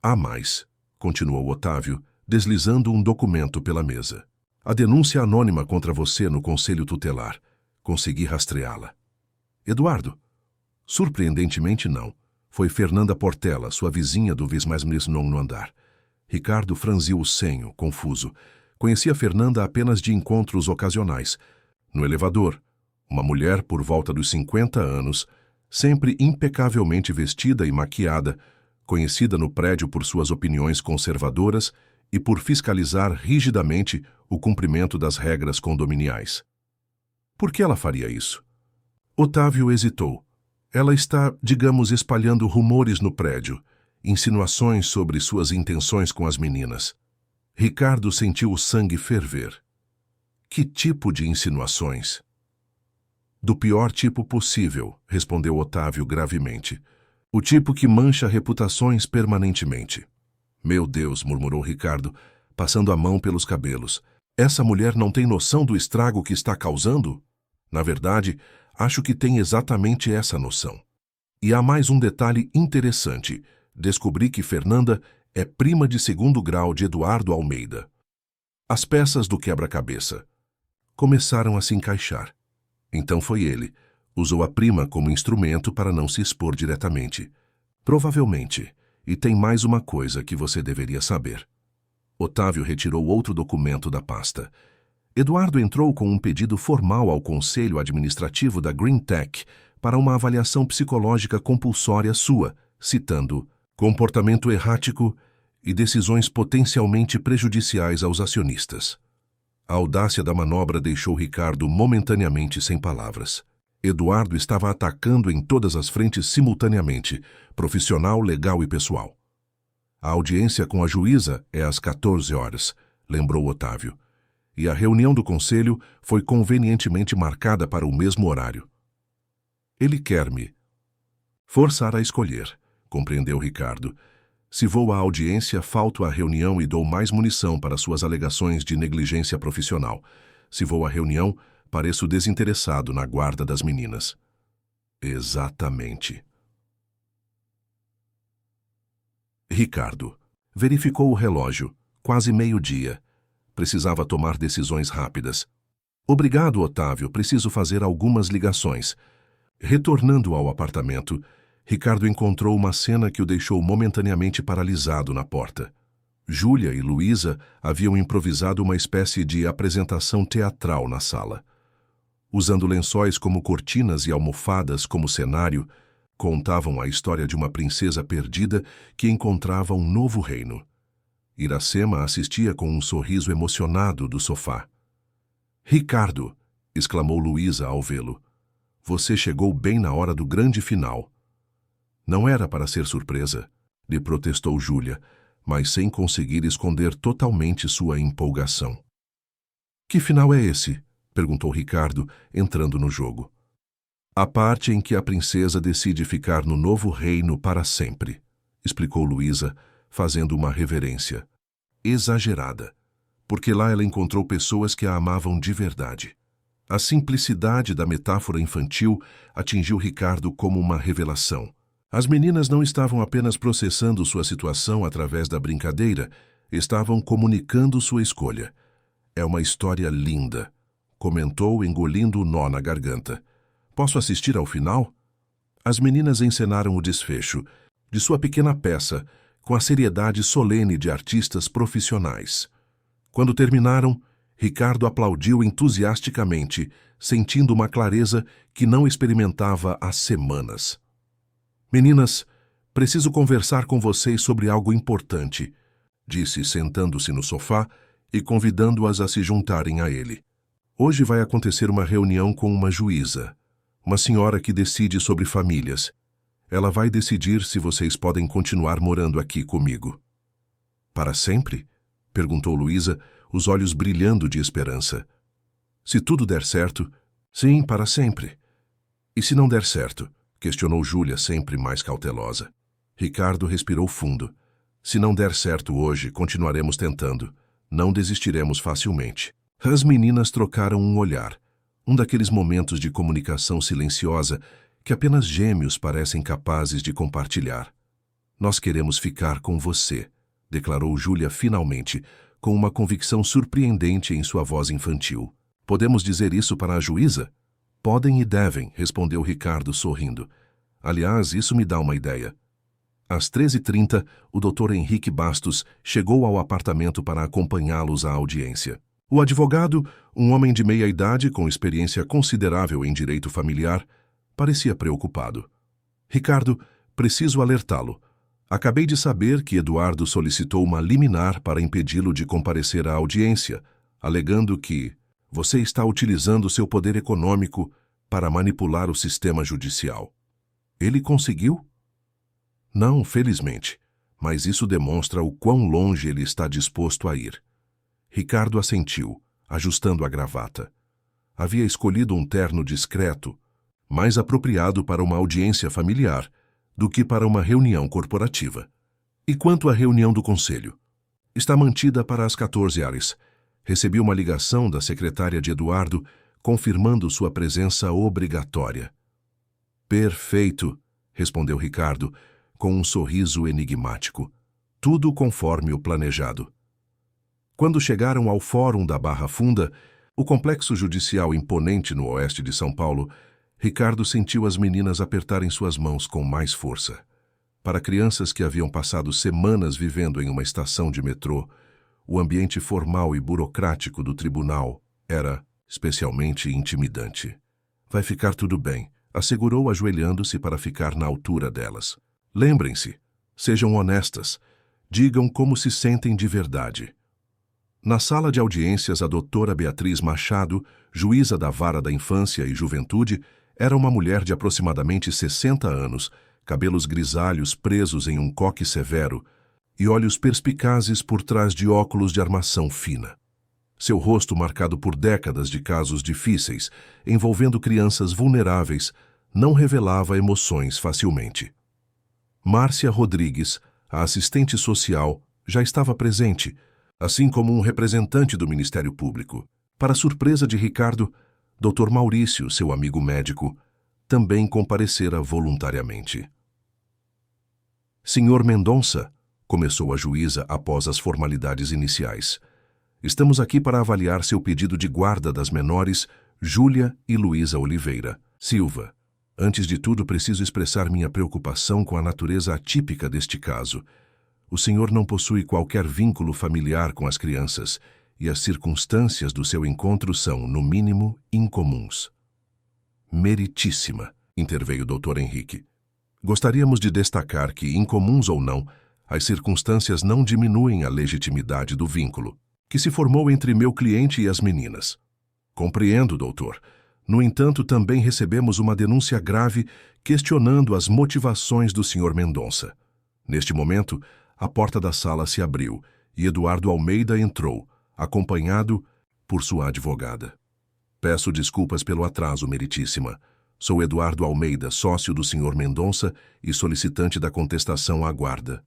"Há mais", continuou Otávio, deslizando um documento pela mesa. "A denúncia anônima contra você no Conselho Tutelar. Consegui rastreá-la." "Eduardo?" "Surpreendentemente não. Foi Fernanda Portela, sua vizinha do '29º andar." Ricardo franziu o senho, confuso. Conhecia Fernanda apenas de encontros ocasionais. No elevador, uma mulher por volta dos 50 anos, sempre impecavelmente vestida e maquiada, conhecida no prédio por suas opiniões conservadoras e por fiscalizar rigidamente o cumprimento das regras condominiais. Por que ela faria isso? Otávio hesitou. Ela está, digamos, espalhando rumores no prédio, insinuações sobre suas intenções com as meninas. Ricardo sentiu o sangue ferver. Que tipo de insinuações? Do pior tipo possível, respondeu Otávio gravemente. O tipo que mancha reputações permanentemente. Meu Deus, murmurou Ricardo, passando a mão pelos cabelos. Essa mulher não tem noção do estrago que está causando? Na verdade, acho que tem exatamente essa noção. E há mais um detalhe interessante. Descobri que Fernanda é prima de segundo grau de Eduardo Almeida. As peças do quebra-cabeça começaram a se encaixar. Então foi ele. Usou a prima como instrumento para não se expor diretamente. Provavelmente. E tem mais uma coisa que você deveria saber. Otávio retirou outro documento da pasta. Eduardo entrou com um pedido formal ao Conselho Administrativo da Green Tech para uma avaliação psicológica compulsória sua, citando comportamento errático e decisões potencialmente prejudiciais aos acionistas. A audácia da manobra deixou Ricardo momentaneamente sem palavras. Eduardo estava atacando em todas as frentes simultaneamente, profissional, legal e pessoal. A audiência com a juíza é às 14 horas, lembrou Otávio. E a reunião do conselho foi convenientemente marcada para o mesmo horário. Ele quer me forçar a escolher, compreendeu Ricardo. Se vou à audiência, falto à reunião e dou mais munição para suas alegações de negligência profissional. Se vou à reunião, pareço desinteressado na guarda das meninas. Exatamente. Ricardo verificou o relógio. Quase meio-dia. Precisava tomar decisões rápidas. Obrigado, Otávio, preciso fazer algumas ligações. Retornando ao apartamento, Ricardo encontrou uma cena que o deixou momentaneamente paralisado na porta. Júlia e Luísa haviam improvisado uma espécie de apresentação teatral na sala. Usando lençóis como cortinas e almofadas como cenário, contavam a história de uma princesa perdida que encontrava um novo reino. Iracema assistia com um sorriso emocionado do sofá. Ricardo, exclamou Luísa ao vê-lo, você chegou bem na hora do grande final. Não era para ser surpresa, lhe protestou Júlia, mas sem conseguir esconder totalmente sua empolgação. Que final é esse? Perguntou Ricardo, entrando no jogo. A parte em que a princesa decide ficar no novo reino para sempre, explicou Luísa, fazendo uma reverência. Exagerada, porque lá ela encontrou pessoas que a amavam de verdade. A simplicidade da metáfora infantil atingiu Ricardo como uma revelação. As meninas não estavam apenas processando sua situação através da brincadeira, estavam comunicando sua escolha. É uma história linda, comentou, engolindo o nó na garganta. Posso assistir ao final? As meninas encenaram o desfecho de sua pequena peça com a seriedade solene de artistas profissionais. Quando terminaram, Ricardo aplaudiu entusiasticamente, sentindo uma clareza que não experimentava há semanas. Meninas, preciso conversar com vocês sobre algo importante, disse sentando-se no sofá e convidando-as a se juntarem a ele. Hoje vai acontecer uma reunião com uma juíza, uma senhora que decide sobre famílias. Ela vai decidir se vocês podem continuar morando aqui comigo. Para sempre? Perguntou Luísa, os olhos brilhando de esperança. Se tudo der certo, sim, para sempre. E se não der certo? Questionou Júlia, sempre mais cautelosa. Ricardo respirou fundo. Se não der certo hoje, continuaremos tentando. Não desistiremos facilmente. As meninas trocaram um olhar, um daqueles momentos de comunicação silenciosa que apenas gêmeos parecem capazes de compartilhar. Nós queremos ficar com você, declarou Júlia finalmente, com uma convicção surpreendente em sua voz infantil. Podemos dizer isso para a juíza? Podem e devem, respondeu Ricardo sorrindo. Aliás, isso me dá uma ideia. Às 13h30, o Dr. Henrique Bastos chegou ao apartamento para acompanhá-los à audiência. O advogado, um homem de meia idade com experiência considerável em direito familiar, parecia preocupado. Ricardo, preciso alertá-lo. Acabei de saber que Eduardo solicitou uma liminar para impedi-lo de comparecer à audiência, alegando que você está utilizando seu poder econômico para manipular o sistema judicial. Ele conseguiu? Não, felizmente, mas isso demonstra o quão longe ele está disposto a ir. Ricardo assentiu, ajustando a gravata. Havia escolhido um terno discreto, mais apropriado para uma audiência familiar do que para uma reunião corporativa. E quanto à reunião do conselho? Está mantida para as 14 horas. Recebi uma ligação da secretária de Eduardo confirmando sua presença obrigatória. Perfeito, respondeu Ricardo, com um sorriso enigmático. Tudo conforme o planejado. Quando chegaram ao Fórum da Barra Funda, o complexo judicial imponente no oeste de São Paulo, Ricardo sentiu as meninas apertarem suas mãos com mais força. Para crianças que haviam passado semanas vivendo em uma estação de metrô, o ambiente formal e burocrático do tribunal era especialmente intimidante. Vai ficar tudo bem, assegurou ajoelhando-se para ficar na altura delas. Lembrem-se, sejam honestas, digam como se sentem de verdade. Na sala de audiências, a doutora Beatriz Machado, juíza da Vara da Infância e Juventude, era uma mulher de aproximadamente 60 anos, cabelos grisalhos presos em um coque severo e olhos perspicazes por trás de óculos de armação fina. Seu rosto, marcado por décadas de casos difíceis, envolvendo crianças vulneráveis, não revelava emoções facilmente. Márcia Rodrigues, a assistente social, já estava presente, assim como um representante do Ministério Público. Para surpresa de Ricardo, Dr. Maurício, seu amigo médico, também comparecera voluntariamente. Senhor Mendonça, começou a juíza após as formalidades iniciais, estamos aqui para avaliar seu pedido de guarda das menores Júlia e Luísa Oliveira Silva. Antes de tudo, preciso expressar minha preocupação com a natureza atípica deste caso. O senhor não possui qualquer vínculo familiar com as crianças e as circunstâncias do seu encontro são, no mínimo, incomuns. Meritíssima, interveio o Dr. Henrique. Gostaríamos de destacar que, incomuns ou não, as circunstâncias não diminuem a legitimidade do vínculo, que se formou entre meu cliente e as meninas. Compreendo, doutor. No entanto, também recebemos uma denúncia grave questionando as motivações do Sr. Mendonça. Neste momento, a porta da sala se abriu e Eduardo Almeida entrou, acompanhado por sua advogada. Peço desculpas pelo atraso, meritíssima. Sou Eduardo Almeida, sócio do Sr. Mendonça e solicitante da contestação à guarda.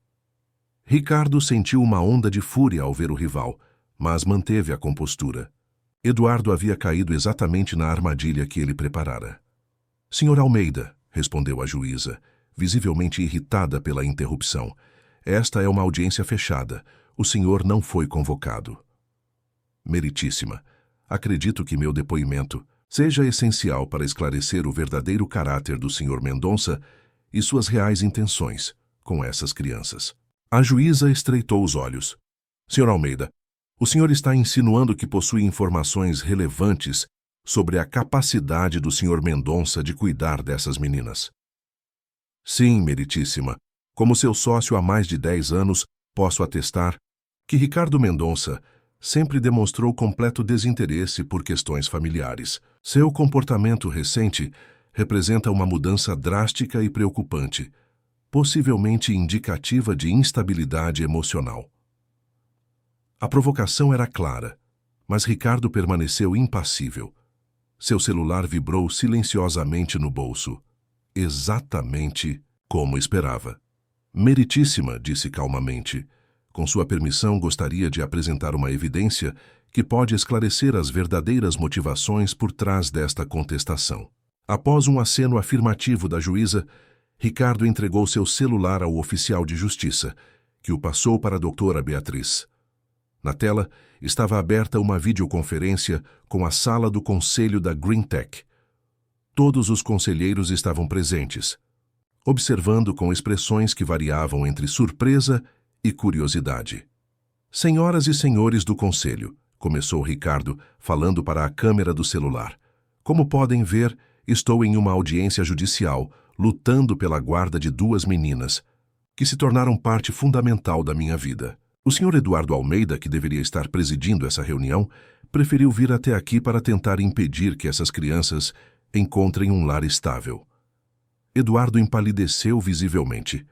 Ricardo sentiu uma onda de fúria ao ver o rival, mas manteve a compostura. Eduardo havia caído exatamente na armadilha que ele preparara. Sr. Almeida, respondeu a juíza, visivelmente irritada pela interrupção, esta é uma audiência fechada. O senhor não foi convocado. Meritíssima, acredito que meu depoimento seja essencial para esclarecer o verdadeiro caráter do Sr. Mendonça e suas reais intenções com essas crianças. A juíza estreitou os olhos. Sr. Almeida, o senhor está insinuando que possui informações relevantes sobre a capacidade do Sr. Mendonça de cuidar dessas meninas. Sim, meritíssima. Como seu sócio há mais de 10 anos, posso atestar que Ricardo Mendonça sempre demonstrou completo desinteresse por questões familiares. Seu comportamento recente representa uma mudança drástica e preocupante, possivelmente indicativa de instabilidade emocional. A provocação era clara, mas Ricardo permaneceu impassível. Seu celular vibrou silenciosamente no bolso, exatamente como esperava. Meritíssima, disse calmamente. Com sua permissão, gostaria de apresentar uma evidência que pode esclarecer as verdadeiras motivações por trás desta contestação. Após um aceno afirmativo da juíza, Ricardo entregou seu celular ao oficial de justiça, que o passou para a doutora Beatriz. Na tela estava aberta uma videoconferência com a sala do conselho da GreenTech. Todos os conselheiros estavam presentes, observando com expressões que variavam entre surpresa e curiosidade. Senhoras e senhores do conselho, começou Ricardo, falando para a câmera do celular. Como podem ver, estou em uma audiência judicial, lutando pela guarda de 2 meninas, que se tornaram parte fundamental da minha vida. O Sr. Eduardo Almeida, que deveria estar presidindo essa reunião, preferiu vir até aqui para tentar impedir que essas crianças encontrem um lar estável. Eduardo empalideceu visivelmente.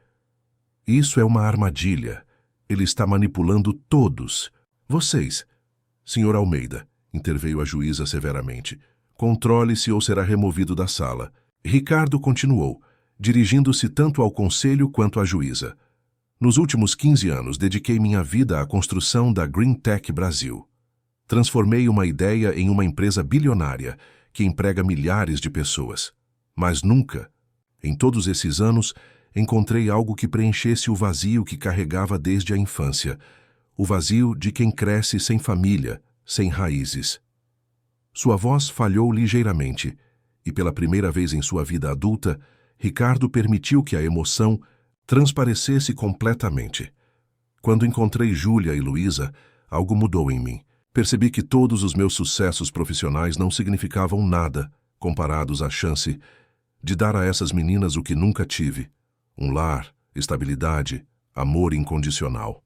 Isso é uma armadilha. Ele está manipulando todos. Vocês. Sr. Almeida, interveio a juíza severamente. Controle-se ou será removido da sala. Ricardo continuou, dirigindo-se tanto ao conselho quanto à juíza. Nos últimos 15 anos, dediquei minha vida à construção da Green Tech Brasil. Transformei uma ideia em uma empresa bilionária que emprega milhares de pessoas. Mas nunca, em todos esses anos, encontrei algo que preenchesse o vazio que carregava desde a infância, o vazio de quem cresce sem família, sem raízes. Sua voz falhou ligeiramente, e pela primeira vez em sua vida adulta, Ricardo permitiu que a emoção transparecesse completamente. Quando encontrei Júlia e Luísa, algo mudou em mim. Percebi que todos os meus sucessos profissionais não significavam nada comparados à chance de dar a essas meninas o que nunca tive: um lar, estabilidade, amor incondicional.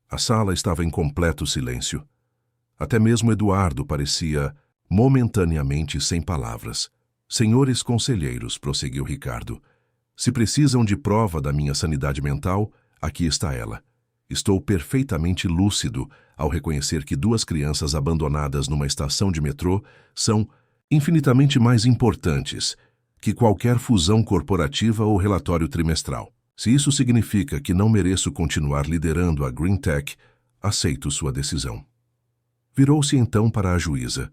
A sala estava em completo silêncio. Até mesmo Eduardo parecia momentaneamente sem palavras. Senhores conselheiros, prosseguiu Ricardo, se precisam de prova da minha sanidade mental, aqui está ela. Estou perfeitamente lúcido ao reconhecer que 2 crianças abandonadas numa estação de metrô são infinitamente mais importantes que qualquer fusão corporativa ou relatório trimestral. Se isso significa que não mereço continuar liderando a Green Tech, aceito sua decisão. Virou-se então para a juíza.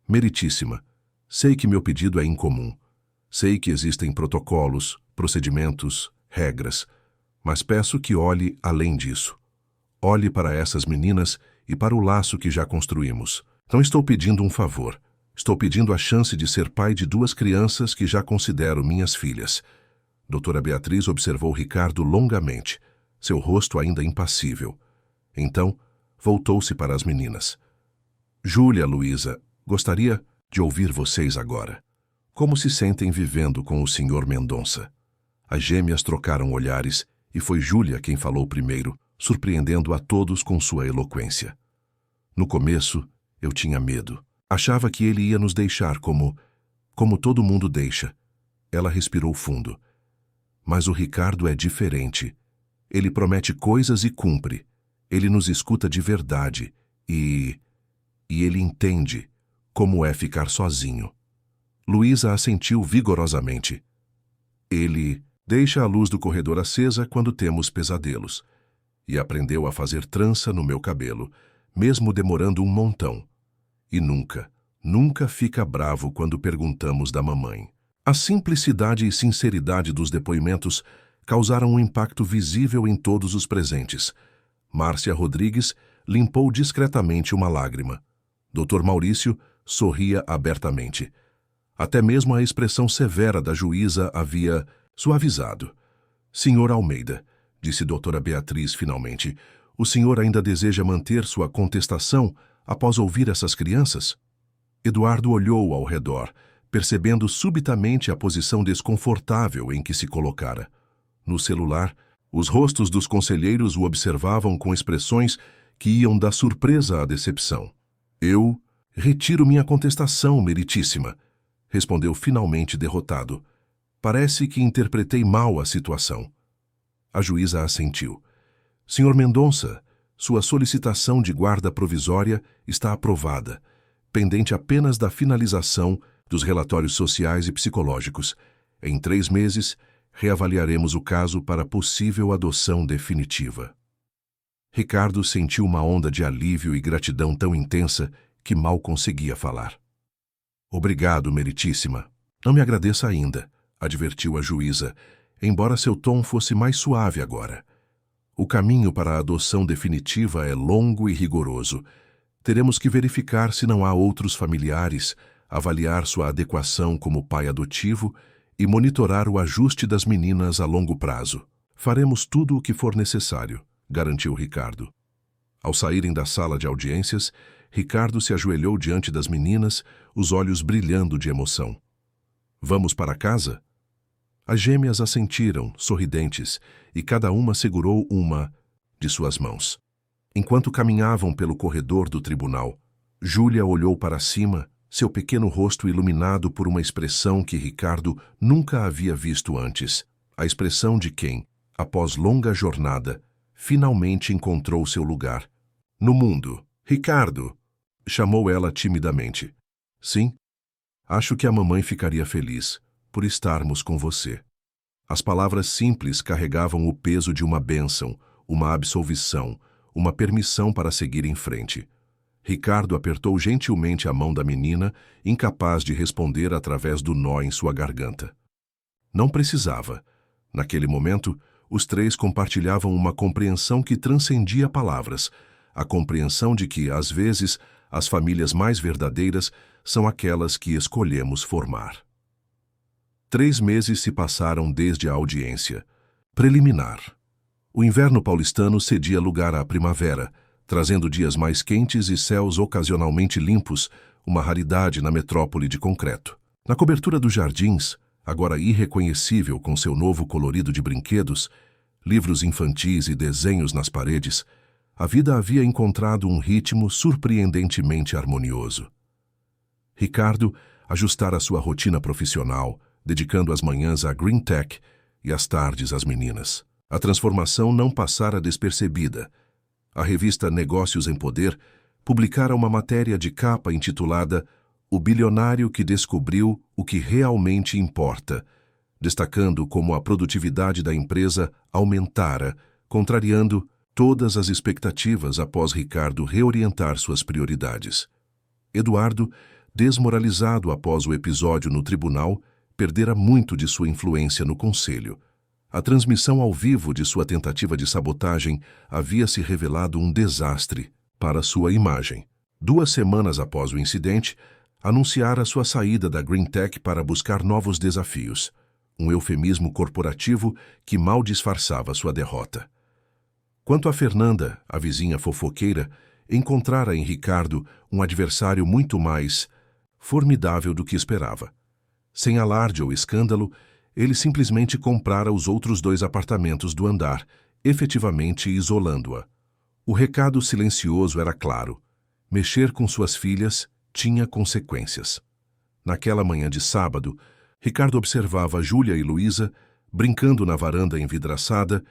Meritíssima, sei que meu pedido é incomum. Sei que existem protocolos, procedimentos, regras, mas peço que olhe além disso. Olhe para essas meninas e para o laço que já construímos. Não estou pedindo um favor. Estou pedindo a chance de ser pai de 2 crianças que já considero minhas filhas. Doutora Beatriz observou Ricardo longamente, seu rosto ainda impassível. Então, voltou-se para as meninas. Júlia, Luísa, gostaria de ouvir vocês agora. Como se sentem vivendo com o Sr. Mendonça? As gêmeas trocaram olhares e foi Júlia quem falou primeiro, surpreendendo a todos com sua eloquência. No começo, eu tinha medo. Achava que ele ia nos deixar como todo mundo deixa. Ela respirou fundo. Mas o Ricardo é diferente. Ele promete coisas e cumpre. Ele nos escuta de verdade e ele entende como é ficar sozinho. Luísa assentiu vigorosamente. Ele deixa a luz do corredor acesa quando temos pesadelos. E aprendeu a fazer trança no meu cabelo, mesmo demorando um montão. E nunca fica bravo quando perguntamos da mamãe. A simplicidade e sinceridade dos depoimentos causaram um impacto visível em todos os presentes. Márcia Rodrigues limpou discretamente uma lágrima. Dr. Maurício sorria abertamente. Até mesmo a expressão severa da juíza havia suavizado. Senhor Almeida, disse doutora Beatriz finalmente, o senhor ainda deseja manter sua contestação após ouvir essas crianças? Eduardo olhou ao redor, percebendo subitamente a posição desconfortável em que se colocara. No celular, os rostos dos conselheiros o observavam com expressões que iam da surpresa à decepção. Eu retiro minha contestação, meritíssima, respondeu finalmente derrotado. Parece que interpretei mal a situação. A juíza assentiu. Senhor Mendonça, sua solicitação de guarda provisória está aprovada, pendente apenas da finalização dos relatórios sociais e psicológicos. Em 3 meses, reavaliaremos o caso para possível adoção definitiva. Ricardo sentiu uma onda de alívio e gratidão tão intensa que mal conseguia falar. Obrigado, meritíssima. Não me agradeça ainda, advertiu a juíza, embora seu tom fosse mais suave agora. O caminho para a adoção definitiva é longo e rigoroso. Teremos que verificar se não há outros familiares, avaliar sua adequação como pai adotivo e monitorar o ajuste das meninas a longo prazo. Faremos tudo o que for necessário, garantiu Ricardo. Ao saírem da sala de audiências, Ricardo se ajoelhou diante das meninas, os olhos brilhando de emoção. Vamos para casa? As gêmeas assentiram, sorridentes, e cada uma segurou uma de suas mãos. Enquanto caminhavam pelo corredor do tribunal, Júlia olhou para cima, seu pequeno rosto iluminado por uma expressão que Ricardo nunca havia visto antes. A expressão de quem, após longa jornada, finalmente encontrou seu lugar no mundo. Ricardo, chamou ela timidamente. Sim, acho que a mamãe ficaria feliz por estarmos com você. As palavras simples carregavam o peso de uma bênção, uma absolvição, uma permissão para seguir em frente. Ricardo apertou gentilmente a mão da menina, incapaz de responder através do nó em sua garganta. Não precisava. Naquele momento, os três compartilhavam uma compreensão que transcendia palavras, a compreensão de que, às vezes, as famílias mais verdadeiras são aquelas que escolhemos formar. 3 meses se passaram desde a audiência preliminar. O inverno paulistano cedia lugar à primavera, trazendo dias mais quentes e céus ocasionalmente limpos, uma raridade na metrópole de concreto. Na cobertura dos jardins, agora irreconhecível com seu novo colorido de brinquedos, livros infantis e desenhos nas paredes, a vida havia encontrado um ritmo surpreendentemente harmonioso. Ricardo ajustara sua rotina profissional, dedicando as manhãs à Green Tech e as tardes às meninas. A transformação não passara despercebida. A revista Negócios em Poder publicara uma matéria de capa intitulada O Bilionário que Descobriu o que Realmente Importa, destacando como a produtividade da empresa aumentara, contrariando todas as expectativas após Ricardo reorientar suas prioridades. Eduardo, desmoralizado após o episódio no tribunal, perdera muito de sua influência no conselho. A transmissão ao vivo de sua tentativa de sabotagem havia se revelado um desastre para sua imagem. 2 semanas após o incidente, anunciara sua saída da Green Tech para buscar novos desafios, um eufemismo corporativo que mal disfarçava sua derrota. Quanto a Fernanda, a vizinha fofoqueira, encontrara em Ricardo um adversário muito mais formidável do que esperava. Sem alarde ou escândalo, ele simplesmente comprara os outros 2 apartamentos do andar, efetivamente isolando-a. O recado silencioso era claro. Mexer com suas filhas tinha consequências. Naquela manhã de sábado, Ricardo observava Júlia e Luísa brincando na varanda envidraçada,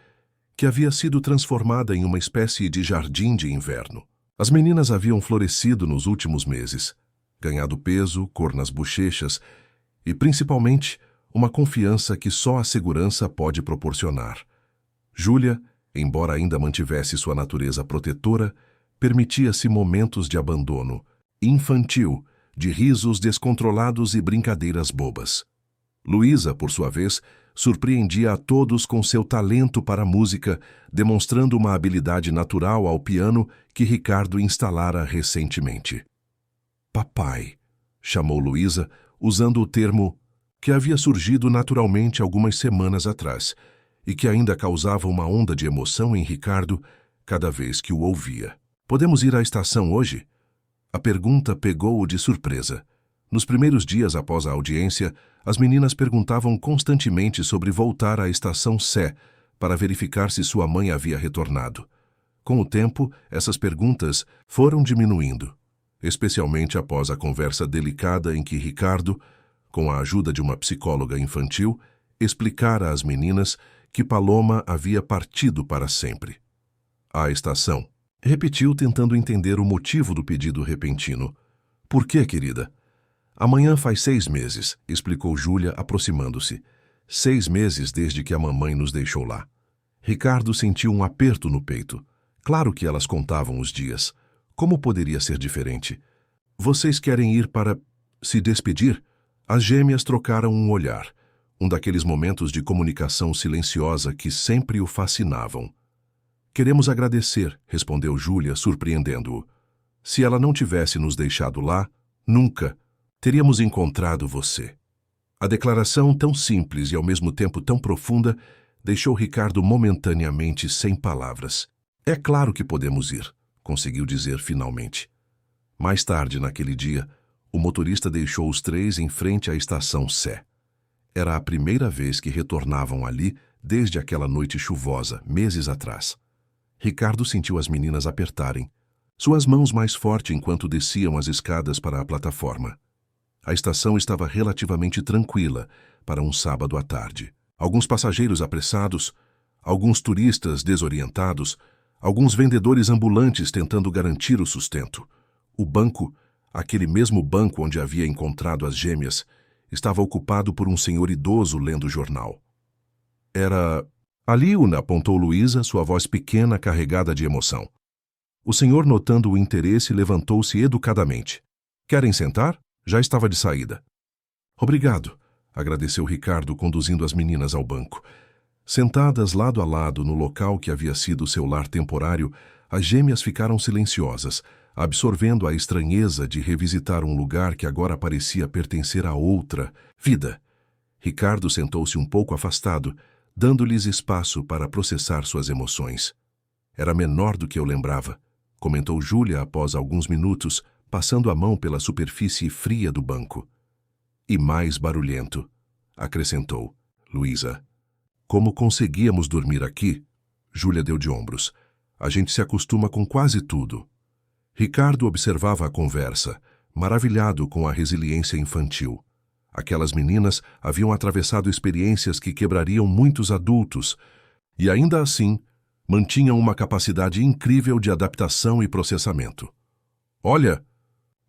que havia sido transformada em uma espécie de jardim de inverno. As meninas haviam florescido nos últimos meses, ganhado peso, cor nas bochechas e, principalmente, uma confiança que só a segurança pode proporcionar. Júlia, embora ainda mantivesse sua natureza protetora, permitia-se momentos de abandono, infantil, de risos descontrolados e brincadeiras bobas. Luísa, por sua vez, surpreendia a todos com seu talento para a música, demonstrando uma habilidade natural ao piano que Ricardo instalara recentemente. Papai, chamou Luísa, usando o termo que havia surgido naturalmente algumas semanas atrás e que ainda causava uma onda de emoção em Ricardo cada vez que o ouvia. Podemos ir à estação hoje? A pergunta pegou-o de surpresa. Nos primeiros dias após a audiência, as meninas perguntavam constantemente sobre voltar à estação Sé para verificar se sua mãe havia retornado. Com o tempo, essas perguntas foram diminuindo, especialmente após a conversa delicada em que Ricardo, com a ajuda de uma psicóloga infantil, explicara às meninas que Paloma havia partido para sempre. À estação, repetiu tentando entender o motivo do pedido repentino. Por quê, querida? Amanhã faz 6 meses, explicou Júlia, aproximando-se. 6 meses desde que a mamãe nos deixou lá. Ricardo sentiu um aperto no peito. Claro que elas contavam os dias. Como poderia ser diferente? Vocês querem ir para se despedir? As gêmeas trocaram um olhar, um daqueles momentos de comunicação silenciosa que sempre o fascinavam. Queremos agradecer, respondeu Júlia, surpreendendo-o. Se ela não tivesse nos deixado lá, nunca teríamos encontrado você. A declaração, tão simples e ao mesmo tempo tão profunda, deixou Ricardo momentaneamente sem palavras. É claro que podemos ir, conseguiu dizer finalmente. Mais tarde naquele dia, o motorista deixou os 3 em frente à estação Sé. Era a primeira vez que retornavam ali desde aquela noite chuvosa, meses atrás. Ricardo sentiu as meninas apertarem suas mãos mais forte enquanto desciam as escadas para a plataforma. A estação estava relativamente tranquila para um sábado à tarde. Alguns passageiros apressados, alguns turistas desorientados, alguns vendedores ambulantes tentando garantir o sustento. O banco, aquele mesmo banco onde havia encontrado as gêmeas, estava ocupado por um senhor idoso lendo jornal. Era... Ali, apontou Luísa, sua voz pequena carregada de emoção. O senhor, notando o interesse, levantou-se educadamente. Querem sentar? Já estava de saída. Obrigado, agradeceu Ricardo, conduzindo as meninas ao banco. Sentadas lado a lado no local que havia sido seu lar temporário, as gêmeas ficaram silenciosas, absorvendo a estranheza de revisitar um lugar que agora parecia pertencer a outra vida. Ricardo sentou-se um pouco afastado, dando-lhes espaço para processar suas emoções. Era menor do que eu lembrava, comentou Júlia após alguns minutos, passando a mão pela superfície fria do banco. E mais barulhento, acrescentou Luísa. Como conseguíamos dormir aqui? Júlia deu de ombros. A gente se acostuma com quase tudo. Ricardo observava a conversa, maravilhado com a resiliência infantil. Aquelas meninas haviam atravessado experiências que quebrariam muitos adultos, e ainda assim mantinham uma capacidade incrível de adaptação e processamento. Olha!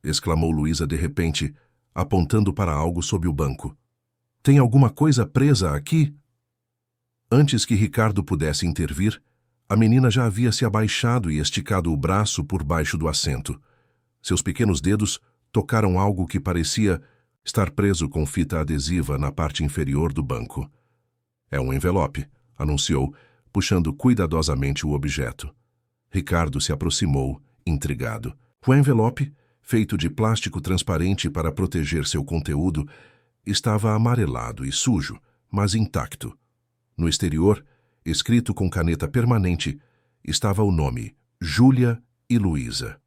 Exclamou Luísa de repente, apontando para algo sob o banco. Tem alguma coisa presa aqui? Antes que Ricardo pudesse intervir, a menina já havia se abaixado e esticado o braço por baixo do assento. Seus pequenos dedos tocaram algo que parecia estar preso com fita adesiva na parte inferior do banco. É um envelope, anunciou, puxando cuidadosamente o objeto. Ricardo se aproximou, intrigado. O envelope, feito de plástico transparente para proteger seu conteúdo, estava amarelado e sujo, mas intacto. No exterior, escrito com caneta permanente, estava o nome Júlia e Luísa.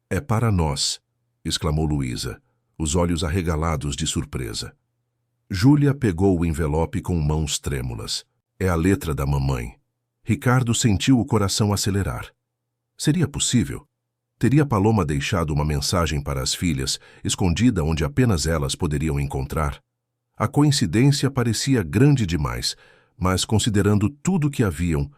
É para nós, exclamou Luísa, os olhos arregalados de surpresa. Júlia pegou o envelope com mãos trêmulas. É a letra da mamãe. Ricardo sentiu o coração acelerar. Seria possível? Teria Paloma deixado uma mensagem para as filhas, escondida onde apenas elas poderiam encontrar? A coincidência parecia grande demais, mas considerando tudo que haviam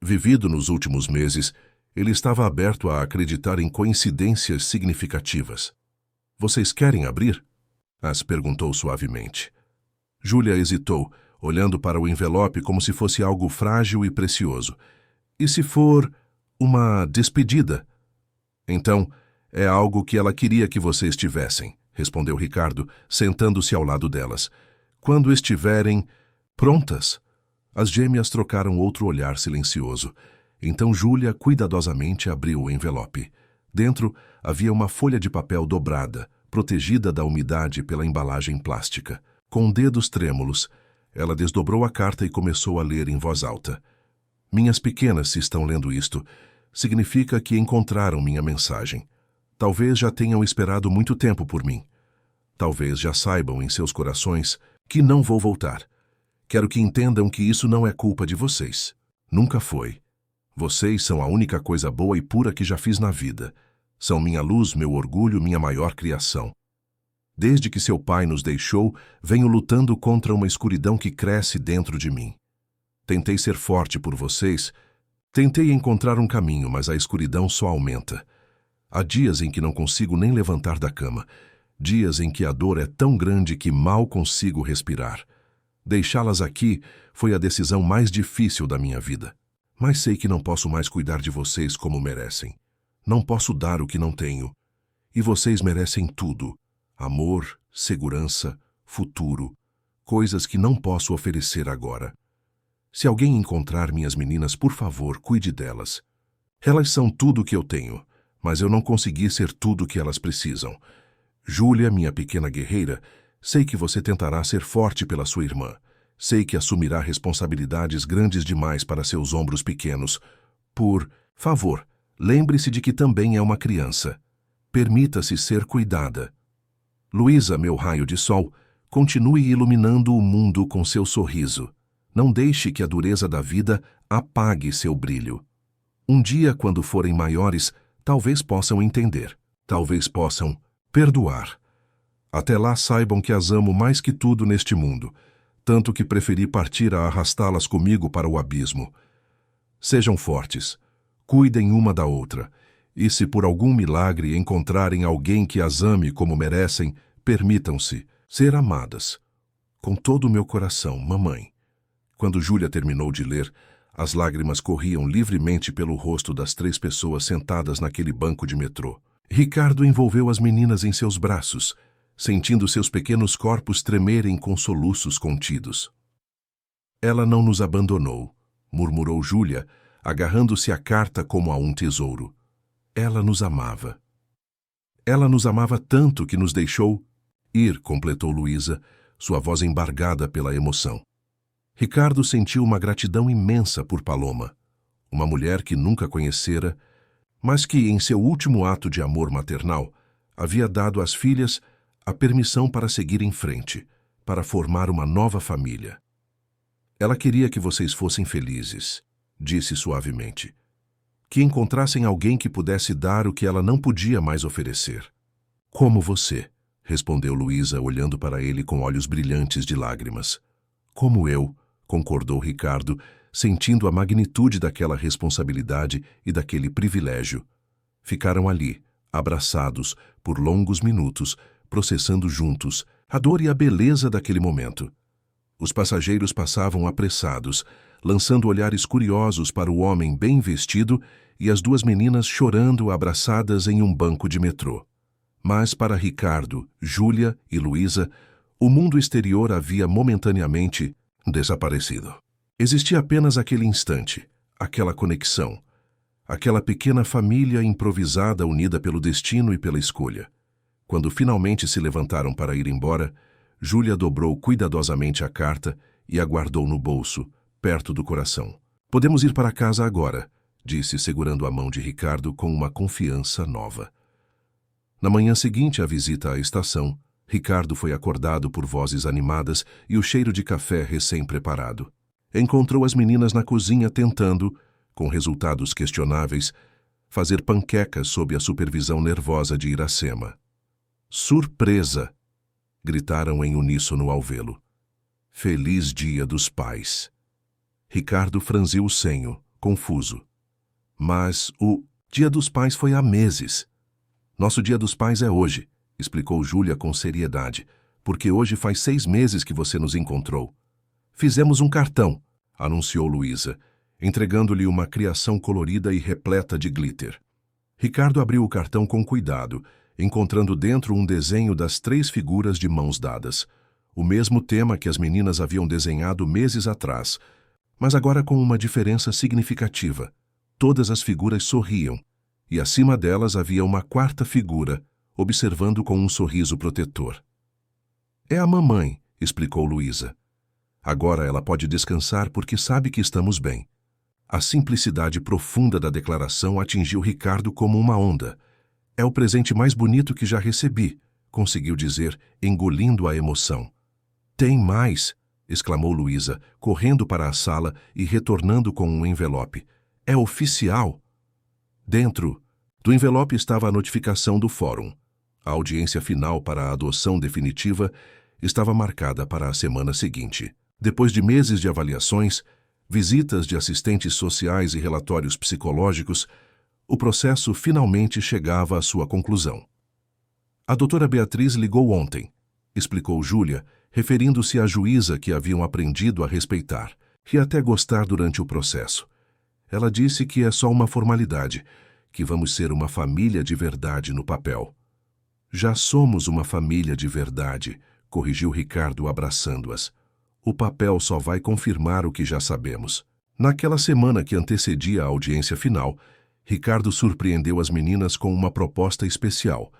vivido nos últimos meses, ele estava aberto a acreditar em coincidências significativas. Vocês querem abrir? As perguntou suavemente. Júlia hesitou, olhando para o envelope como se fosse algo frágil e precioso. E se for uma despedida? Então, é algo que ela queria que vocês tivessem, respondeu Ricardo, sentando-se ao lado delas. Quando estiverem prontas. As gêmeas trocaram outro olhar silencioso. Então Júlia cuidadosamente abriu o envelope. Dentro havia uma folha de papel dobrada, protegida da umidade pela embalagem plástica. Com dedos trêmulos, ela desdobrou a carta e começou a ler em voz alta. Minhas pequenas, se estão lendo isto, significa que encontraram minha mensagem. Talvez já tenham esperado muito tempo por mim. Talvez já saibam em seus corações que não vou voltar. Quero que entendam que isso não é culpa de vocês. Nunca foi. Vocês são a única coisa boa e pura que já fiz na vida. São minha luz, meu orgulho, minha maior criação. Desde que seu pai nos deixou, venho lutando contra uma escuridão que cresce dentro de mim. Tentei ser forte por vocês. Tentei encontrar um caminho, mas a escuridão só aumenta. Há dias em que não consigo nem levantar da cama. Dias em que a dor é tão grande que mal consigo respirar. Deixá-las aqui foi a decisão mais difícil da minha vida. Mas sei que não posso mais cuidar de vocês como merecem. Não posso dar o que não tenho. E vocês merecem tudo. Amor, segurança, futuro. Coisas que não posso oferecer agora. Se alguém encontrar minhas meninas, por favor, cuide delas. Elas são tudo o que eu tenho, mas eu não consegui ser tudo o que elas precisam. Júlia, minha pequena guerreira, sei que você tentará ser forte pela sua irmã. Sei que assumirá responsabilidades grandes demais para seus ombros pequenos. Por favor, lembre-se de que também é uma criança. Permita-se ser cuidada. Luísa, meu raio de sol, Continue iluminando o mundo com seu sorriso. Não deixe que a dureza da vida apague seu brilho. Um dia, quando forem maiores, talvez possam entender. Talvez possam perdoar. Até lá, saibam que as amo mais que tudo neste mundo, tanto que preferi partir a arrastá-las comigo para o abismo. Sejam fortes, cuidem uma da outra, e se por algum milagre encontrarem alguém que as ame como merecem, permitam-se ser amadas. Com todo o meu coração, mamãe. Quando Júlia terminou de ler, as lágrimas corriam livremente pelo rosto das 3 pessoas sentadas naquele banco de metrô. Ricardo envolveu as meninas em seus braços, sentindo seus pequenos corpos tremerem com soluços contidos. Ela não nos abandonou, murmurou Júlia, agarrando-se à carta como a um tesouro. Ela nos amava. Ela nos amava tanto que nos deixou ir, completou Luísa, sua voz embargada pela emoção. Ricardo sentiu uma gratidão imensa por Paloma, uma mulher que nunca conhecera, mas que, em seu último ato de amor maternal, havia dado às filhas a permissão para seguir em frente, para formar uma nova família. Ela queria que vocês fossem felizes, disse suavemente. Que encontrassem alguém que pudesse dar o que ela não podia mais oferecer. Como você, respondeu Luísa, olhando para ele com olhos brilhantes de lágrimas. Como eu, concordou Ricardo, sentindo a magnitude daquela responsabilidade e daquele privilégio. Ficaram ali, abraçados, por longos minutos, processando juntos a dor e a beleza daquele momento. Os passageiros passavam apressados, lançando olhares curiosos para o homem bem vestido e as 2 meninas chorando abraçadas em um banco de metrô. Mas para Ricardo, Júlia e Luísa, o mundo exterior havia momentaneamente desaparecido. Existia apenas aquele instante, aquela conexão, aquela pequena família improvisada unida pelo destino e pela escolha. Quando finalmente se levantaram para ir embora, Júlia dobrou cuidadosamente a carta e a guardou no bolso, perto do coração. Podemos ir para casa agora, disse, segurando a mão de Ricardo com uma confiança nova. Na manhã seguinte à visita à estação, Ricardo foi acordado por vozes animadas e o cheiro de café recém-preparado. Encontrou as meninas na cozinha tentando, com resultados questionáveis, fazer panquecas sob a supervisão nervosa de Iracema. Surpresa! Gritaram em uníssono ao vê-lo. Feliz Dia dos Pais! Ricardo franziu o senho, confuso. Mas o Dia dos Pais foi há meses. Nosso Dia dos Pais é hoje, explicou Júlia com seriedade, porque hoje faz 6 meses que você nos encontrou. Fizemos um cartão, anunciou Luísa, entregando-lhe uma criação colorida e repleta de glitter. Ricardo abriu o cartão com cuidado, encontrando dentro um desenho das 3 figuras de mãos dadas, o mesmo tema que as meninas haviam desenhado meses atrás, mas agora com uma diferença significativa. Todas as figuras sorriam, e acima delas havia uma 4ª figura, observando com um sorriso protetor. É a mamãe, explicou Luísa. Agora ela pode descansar porque sabe que estamos bem. A simplicidade profunda da declaração atingiu Ricardo como uma onda. É o presente mais bonito que já recebi, conseguiu dizer, engolindo a emoção. Tem mais, exclamou Luísa, correndo para a sala e retornando com um envelope. É oficial. Dentro do envelope estava a notificação do fórum. A audiência final para a adoção definitiva estava marcada para a semana seguinte. Depois de meses de avaliações, visitas de assistentes sociais e relatórios psicológicos, o processo finalmente chegava à sua conclusão. A doutora Beatriz ligou ontem, explicou Júlia, referindo-se à juíza que haviam aprendido a respeitar e até gostar durante o processo. Ela disse que é só uma formalidade, que vamos ser uma família de verdade no papel. Já somos uma família de verdade, corrigiu Ricardo abraçando-as. O papel só vai confirmar o que já sabemos. Naquela semana que antecedia a audiência final, Ricardo surpreendeu as meninas com uma proposta especial,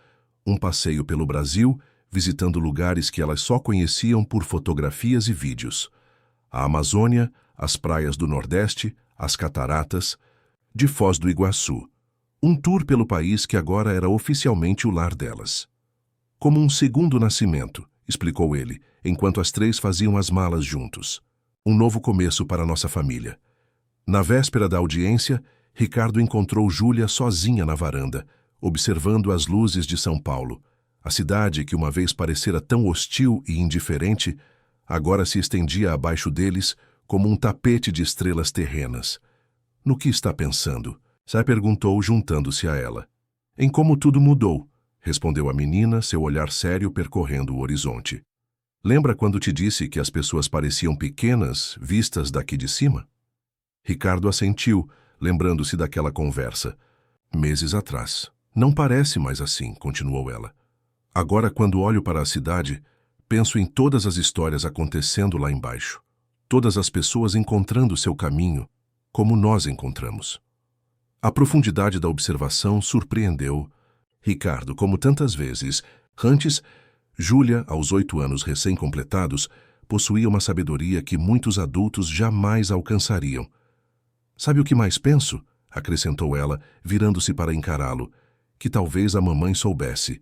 um passeio pelo Brasil, visitando lugares que elas só conheciam por fotografias e vídeos. A Amazônia, as praias do Nordeste, as cataratas, de Foz do Iguaçu. Um tour pelo país que agora era oficialmente o lar delas. Como um segundo nascimento, explicou ele, enquanto as três faziam as malas juntos. Um novo começo para nossa família. Na véspera da audiência, Ricardo encontrou Júlia sozinha na varanda, observando as luzes de São Paulo. A cidade, que uma vez parecera tão hostil e indiferente, agora se estendia abaixo deles como um tapete de estrelas terrenas. No que está pensando? Sai perguntou, juntando-se a ela. Em como tudo mudou, respondeu a menina, seu olhar sério percorrendo o horizonte. Lembra quando te disse que as pessoas pareciam pequenas, vistas daqui de cima? Ricardo assentiu, lembrando-se daquela conversa. Meses atrás. Não parece mais assim, continuou ela. Agora, quando olho para a cidade, penso em todas as histórias acontecendo lá embaixo. Todas as pessoas encontrando seu caminho, como nós encontramos. A profundidade da observação surpreendeu Ricardo, como tantas vezes. Antes, Júlia, aos 8 anos recém-completados, possuía uma sabedoria que muitos adultos jamais alcançariam. Sabe o que mais penso? Acrescentou ela, virando-se para encará-lo. Que talvez a mamãe soubesse.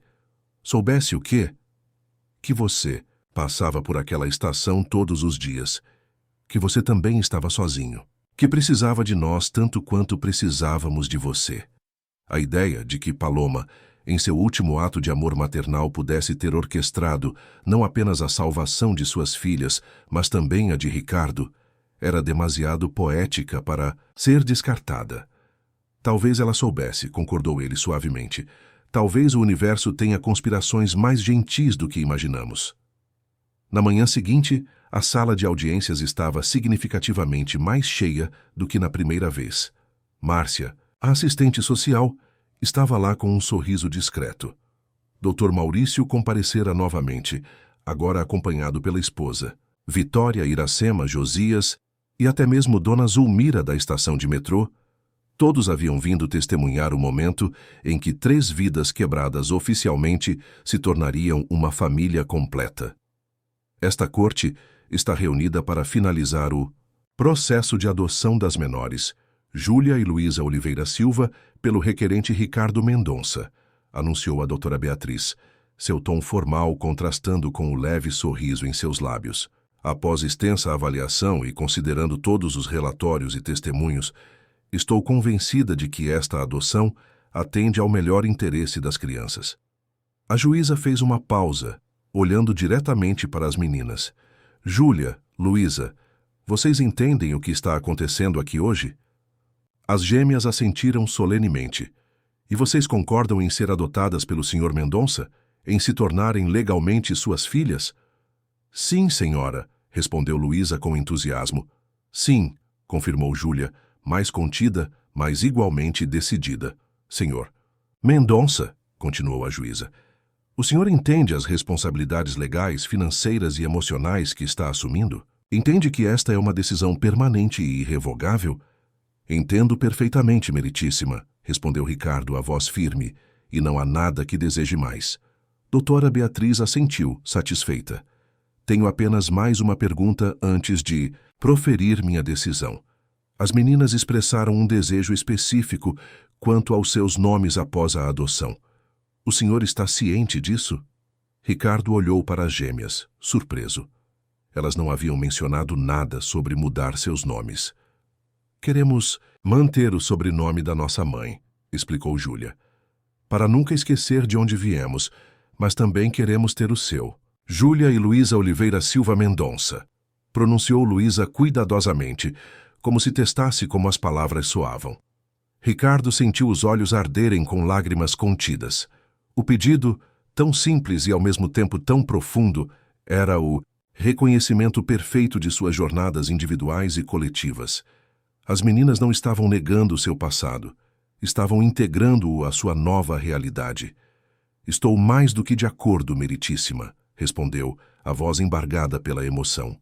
Soubesse o quê? Que você passava por aquela estação todos os dias. Que você também estava sozinho. Que precisava de nós tanto quanto precisávamos de você. A ideia de que Paloma, em seu último ato de amor maternal, pudesse ter orquestrado não apenas a salvação de suas filhas, mas também a de Ricardo, era demasiado poética para ser descartada. Talvez ela soubesse, concordou ele suavemente. Talvez o universo tenha conspirações mais gentis do que imaginamos. Na manhã seguinte, a sala de audiências estava significativamente mais cheia do que na primeira vez. Márcia, a assistente social, estava lá com um sorriso discreto. Dr. Maurício comparecera novamente, agora acompanhado pela esposa. Vitória, Iracema, Josias e até mesmo Dona Zulmira da estação de metrô, todos haviam vindo testemunhar o momento em que 3 vidas quebradas oficialmente se tornariam uma família completa. Esta corte está reunida para finalizar o processo de adoção das menores, Júlia e Luísa Oliveira Silva, pelo requerente Ricardo Mendonça, anunciou a doutora Beatriz, seu tom formal contrastando com o leve sorriso em seus lábios. Após extensa avaliação e considerando todos os relatórios e testemunhos, estou convencida de que esta adoção atende ao melhor interesse das crianças. A juíza fez uma pausa, olhando diretamente para as meninas. Júlia, Luísa, vocês entendem o que está acontecendo aqui hoje? As gêmeas assentiram solenemente. E vocês concordam em ser adotadas pelo Sr. Mendonça? Em se tornarem legalmente suas filhas? Sim, senhora, respondeu Luísa com entusiasmo. Sim, confirmou Júlia, mais contida, mas igualmente decidida. Senhor Mendonça, continuou a juíza, o senhor entende as responsabilidades legais, financeiras e emocionais que está assumindo? Entende que esta é uma decisão permanente e irrevogável? Entendo perfeitamente, meritíssima, respondeu Ricardo, a voz firme, e não há nada que deseje mais. Doutora Beatriz assentiu, satisfeita. Tenho apenas mais uma pergunta antes de proferir minha decisão. As meninas expressaram um desejo específico quanto aos seus nomes após a adoção. O senhor está ciente disso? Ricardo olhou para as gêmeas, surpreso. Elas não haviam mencionado nada sobre mudar seus nomes. Queremos manter o sobrenome da nossa mãe, explicou Júlia, para nunca esquecer de onde viemos, mas também queremos ter o seu. Júlia e Luísa Oliveira Silva Mendonça, pronunciou Luísa cuidadosamente, como se testasse como as palavras soavam. Ricardo sentiu os olhos arderem com lágrimas contidas. O pedido, tão simples e ao mesmo tempo tão profundo, era o reconhecimento perfeito de suas jornadas individuais e coletivas. As meninas não estavam negando o seu passado, estavam integrando-o à sua nova realidade. Estou mais do que de acordo, meritíssima, respondeu, a voz embargada pela emoção.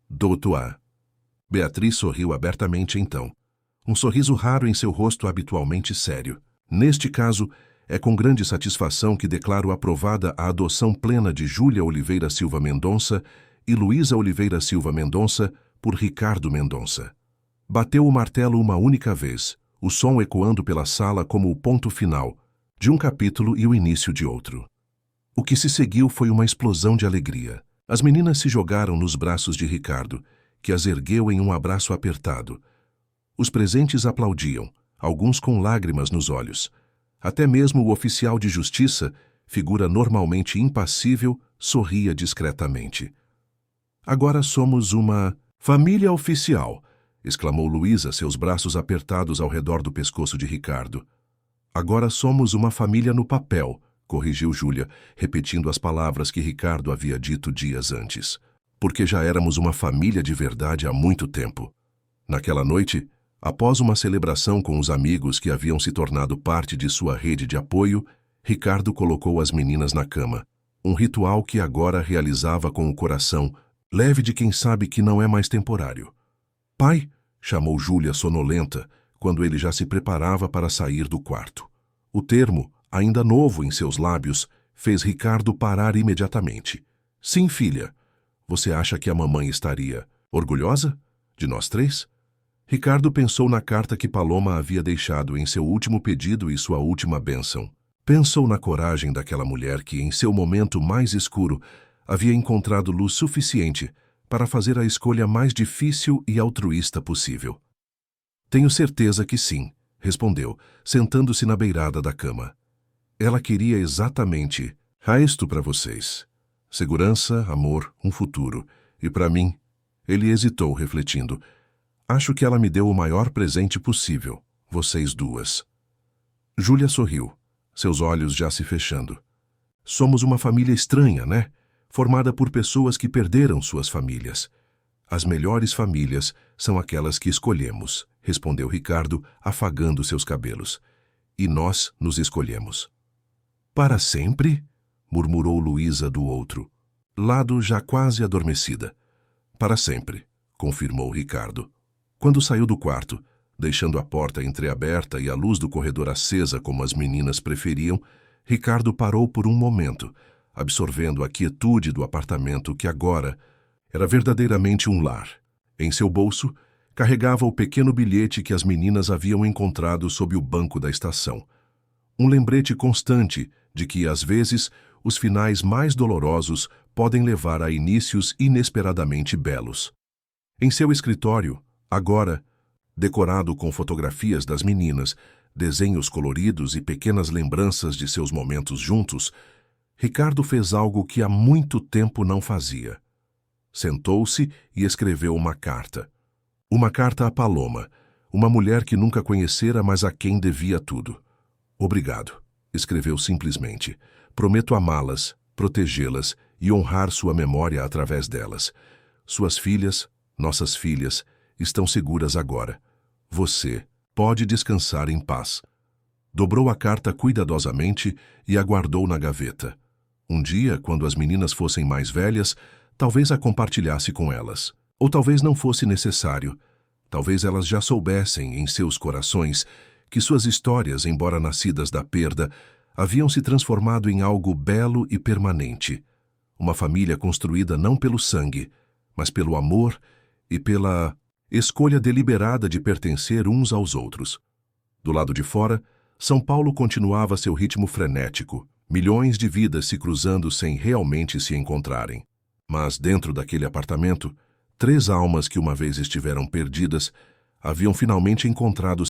Doutor. Beatriz sorriu abertamente então. Um sorriso raro em seu rosto habitualmente sério. Neste caso, é com grande satisfação que declaro aprovada a adoção plena de Júlia Oliveira Silva Mendonça e Luísa Oliveira Silva Mendonça por Ricardo Mendonça. Bateu o martelo uma única vez, o som ecoando pela sala como o ponto final de um capítulo e o início de outro. O que se seguiu foi uma explosão de alegria. As meninas se jogaram nos braços de Ricardo, que as ergueu em um abraço apertado. Os presentes aplaudiam, alguns com lágrimas nos olhos. Até mesmo o oficial de justiça, figura normalmente impassível, sorria discretamente. Agora somos uma família oficial, exclamou Luísa, seus braços apertados ao redor do pescoço de Ricardo. Agora somos uma família no papel, corrigiu Júlia, repetindo as palavras que Ricardo havia dito dias antes. Porque já éramos uma família de verdade há muito tempo. Naquela noite, após uma celebração com os amigos que haviam se tornado parte de sua rede de apoio, Ricardo colocou as meninas na cama, um ritual que agora realizava com o coração leve de quem sabe que não é mais temporário. Pai, chamou Júlia sonolenta, quando ele já se preparava para sair do quarto. O termo, ainda novo em seus lábios, fez Ricardo parar imediatamente. Sim, filha. Você acha que a mamãe estaria orgulhosa de nós três? Ricardo pensou na carta que Paloma havia deixado em seu último pedido e sua última bênção. Pensou na coragem daquela mulher que, em seu momento mais escuro, havia encontrado luz suficiente para fazer a escolha mais difícil e altruísta possível. Tenho certeza que sim, respondeu, sentando-se na beirada da cama. Ela queria exatamente isto para vocês. Segurança, amor, um futuro. E para mim, ele hesitou, refletindo. Acho que ela me deu o maior presente possível, vocês duas. Júlia sorriu, seus olhos já se fechando. Somos uma família estranha, né? Formada por pessoas que perderam suas famílias. As melhores famílias são aquelas que escolhemos, respondeu Ricardo, afagando seus cabelos. E nós nos escolhemos. Para sempre? Murmurou Luísa do outro, lado já quase adormecida. Para sempre, confirmou Ricardo. Quando saiu do quarto, deixando a porta entreaberta e a luz do corredor acesa como as meninas preferiam, Ricardo parou por um momento, absorvendo a quietude do apartamento que agora era verdadeiramente um lar. Em seu bolso, carregava o pequeno bilhete que as meninas haviam encontrado sob o banco da estação. Um lembrete constante de que, às vezes, os finais mais dolorosos podem levar a inícios inesperadamente belos. Em seu escritório, agora, decorado com fotografias das meninas, desenhos coloridos e pequenas lembranças de seus momentos juntos, Ricardo fez algo que há muito tempo não fazia. Sentou-se e escreveu uma carta. Uma carta a Paloma, uma mulher que nunca conhecera, mas a quem devia tudo. Obrigado, escreveu simplesmente. Prometo amá-las, protegê-las e honrar sua memória através delas. Suas filhas, nossas filhas, estão seguras agora. Você pode descansar em paz. Dobrou a carta cuidadosamente e a guardou na gaveta. Um dia, quando as meninas fossem mais velhas, talvez a compartilhasse com elas. Ou talvez não fosse necessário. Talvez elas já soubessem, em seus corações, que suas histórias, embora nascidas da perda, haviam se transformado em algo belo e permanente. Uma família construída não pelo sangue, mas pelo amor e pela escolha deliberada de pertencer uns aos outros. Do lado de fora, São Paulo continuava seu ritmo frenético, milhões de vidas se cruzando sem realmente se encontrarem. Mas dentro daquele apartamento, 3 almas que uma vez estiveram perdidas haviam finalmente encontrado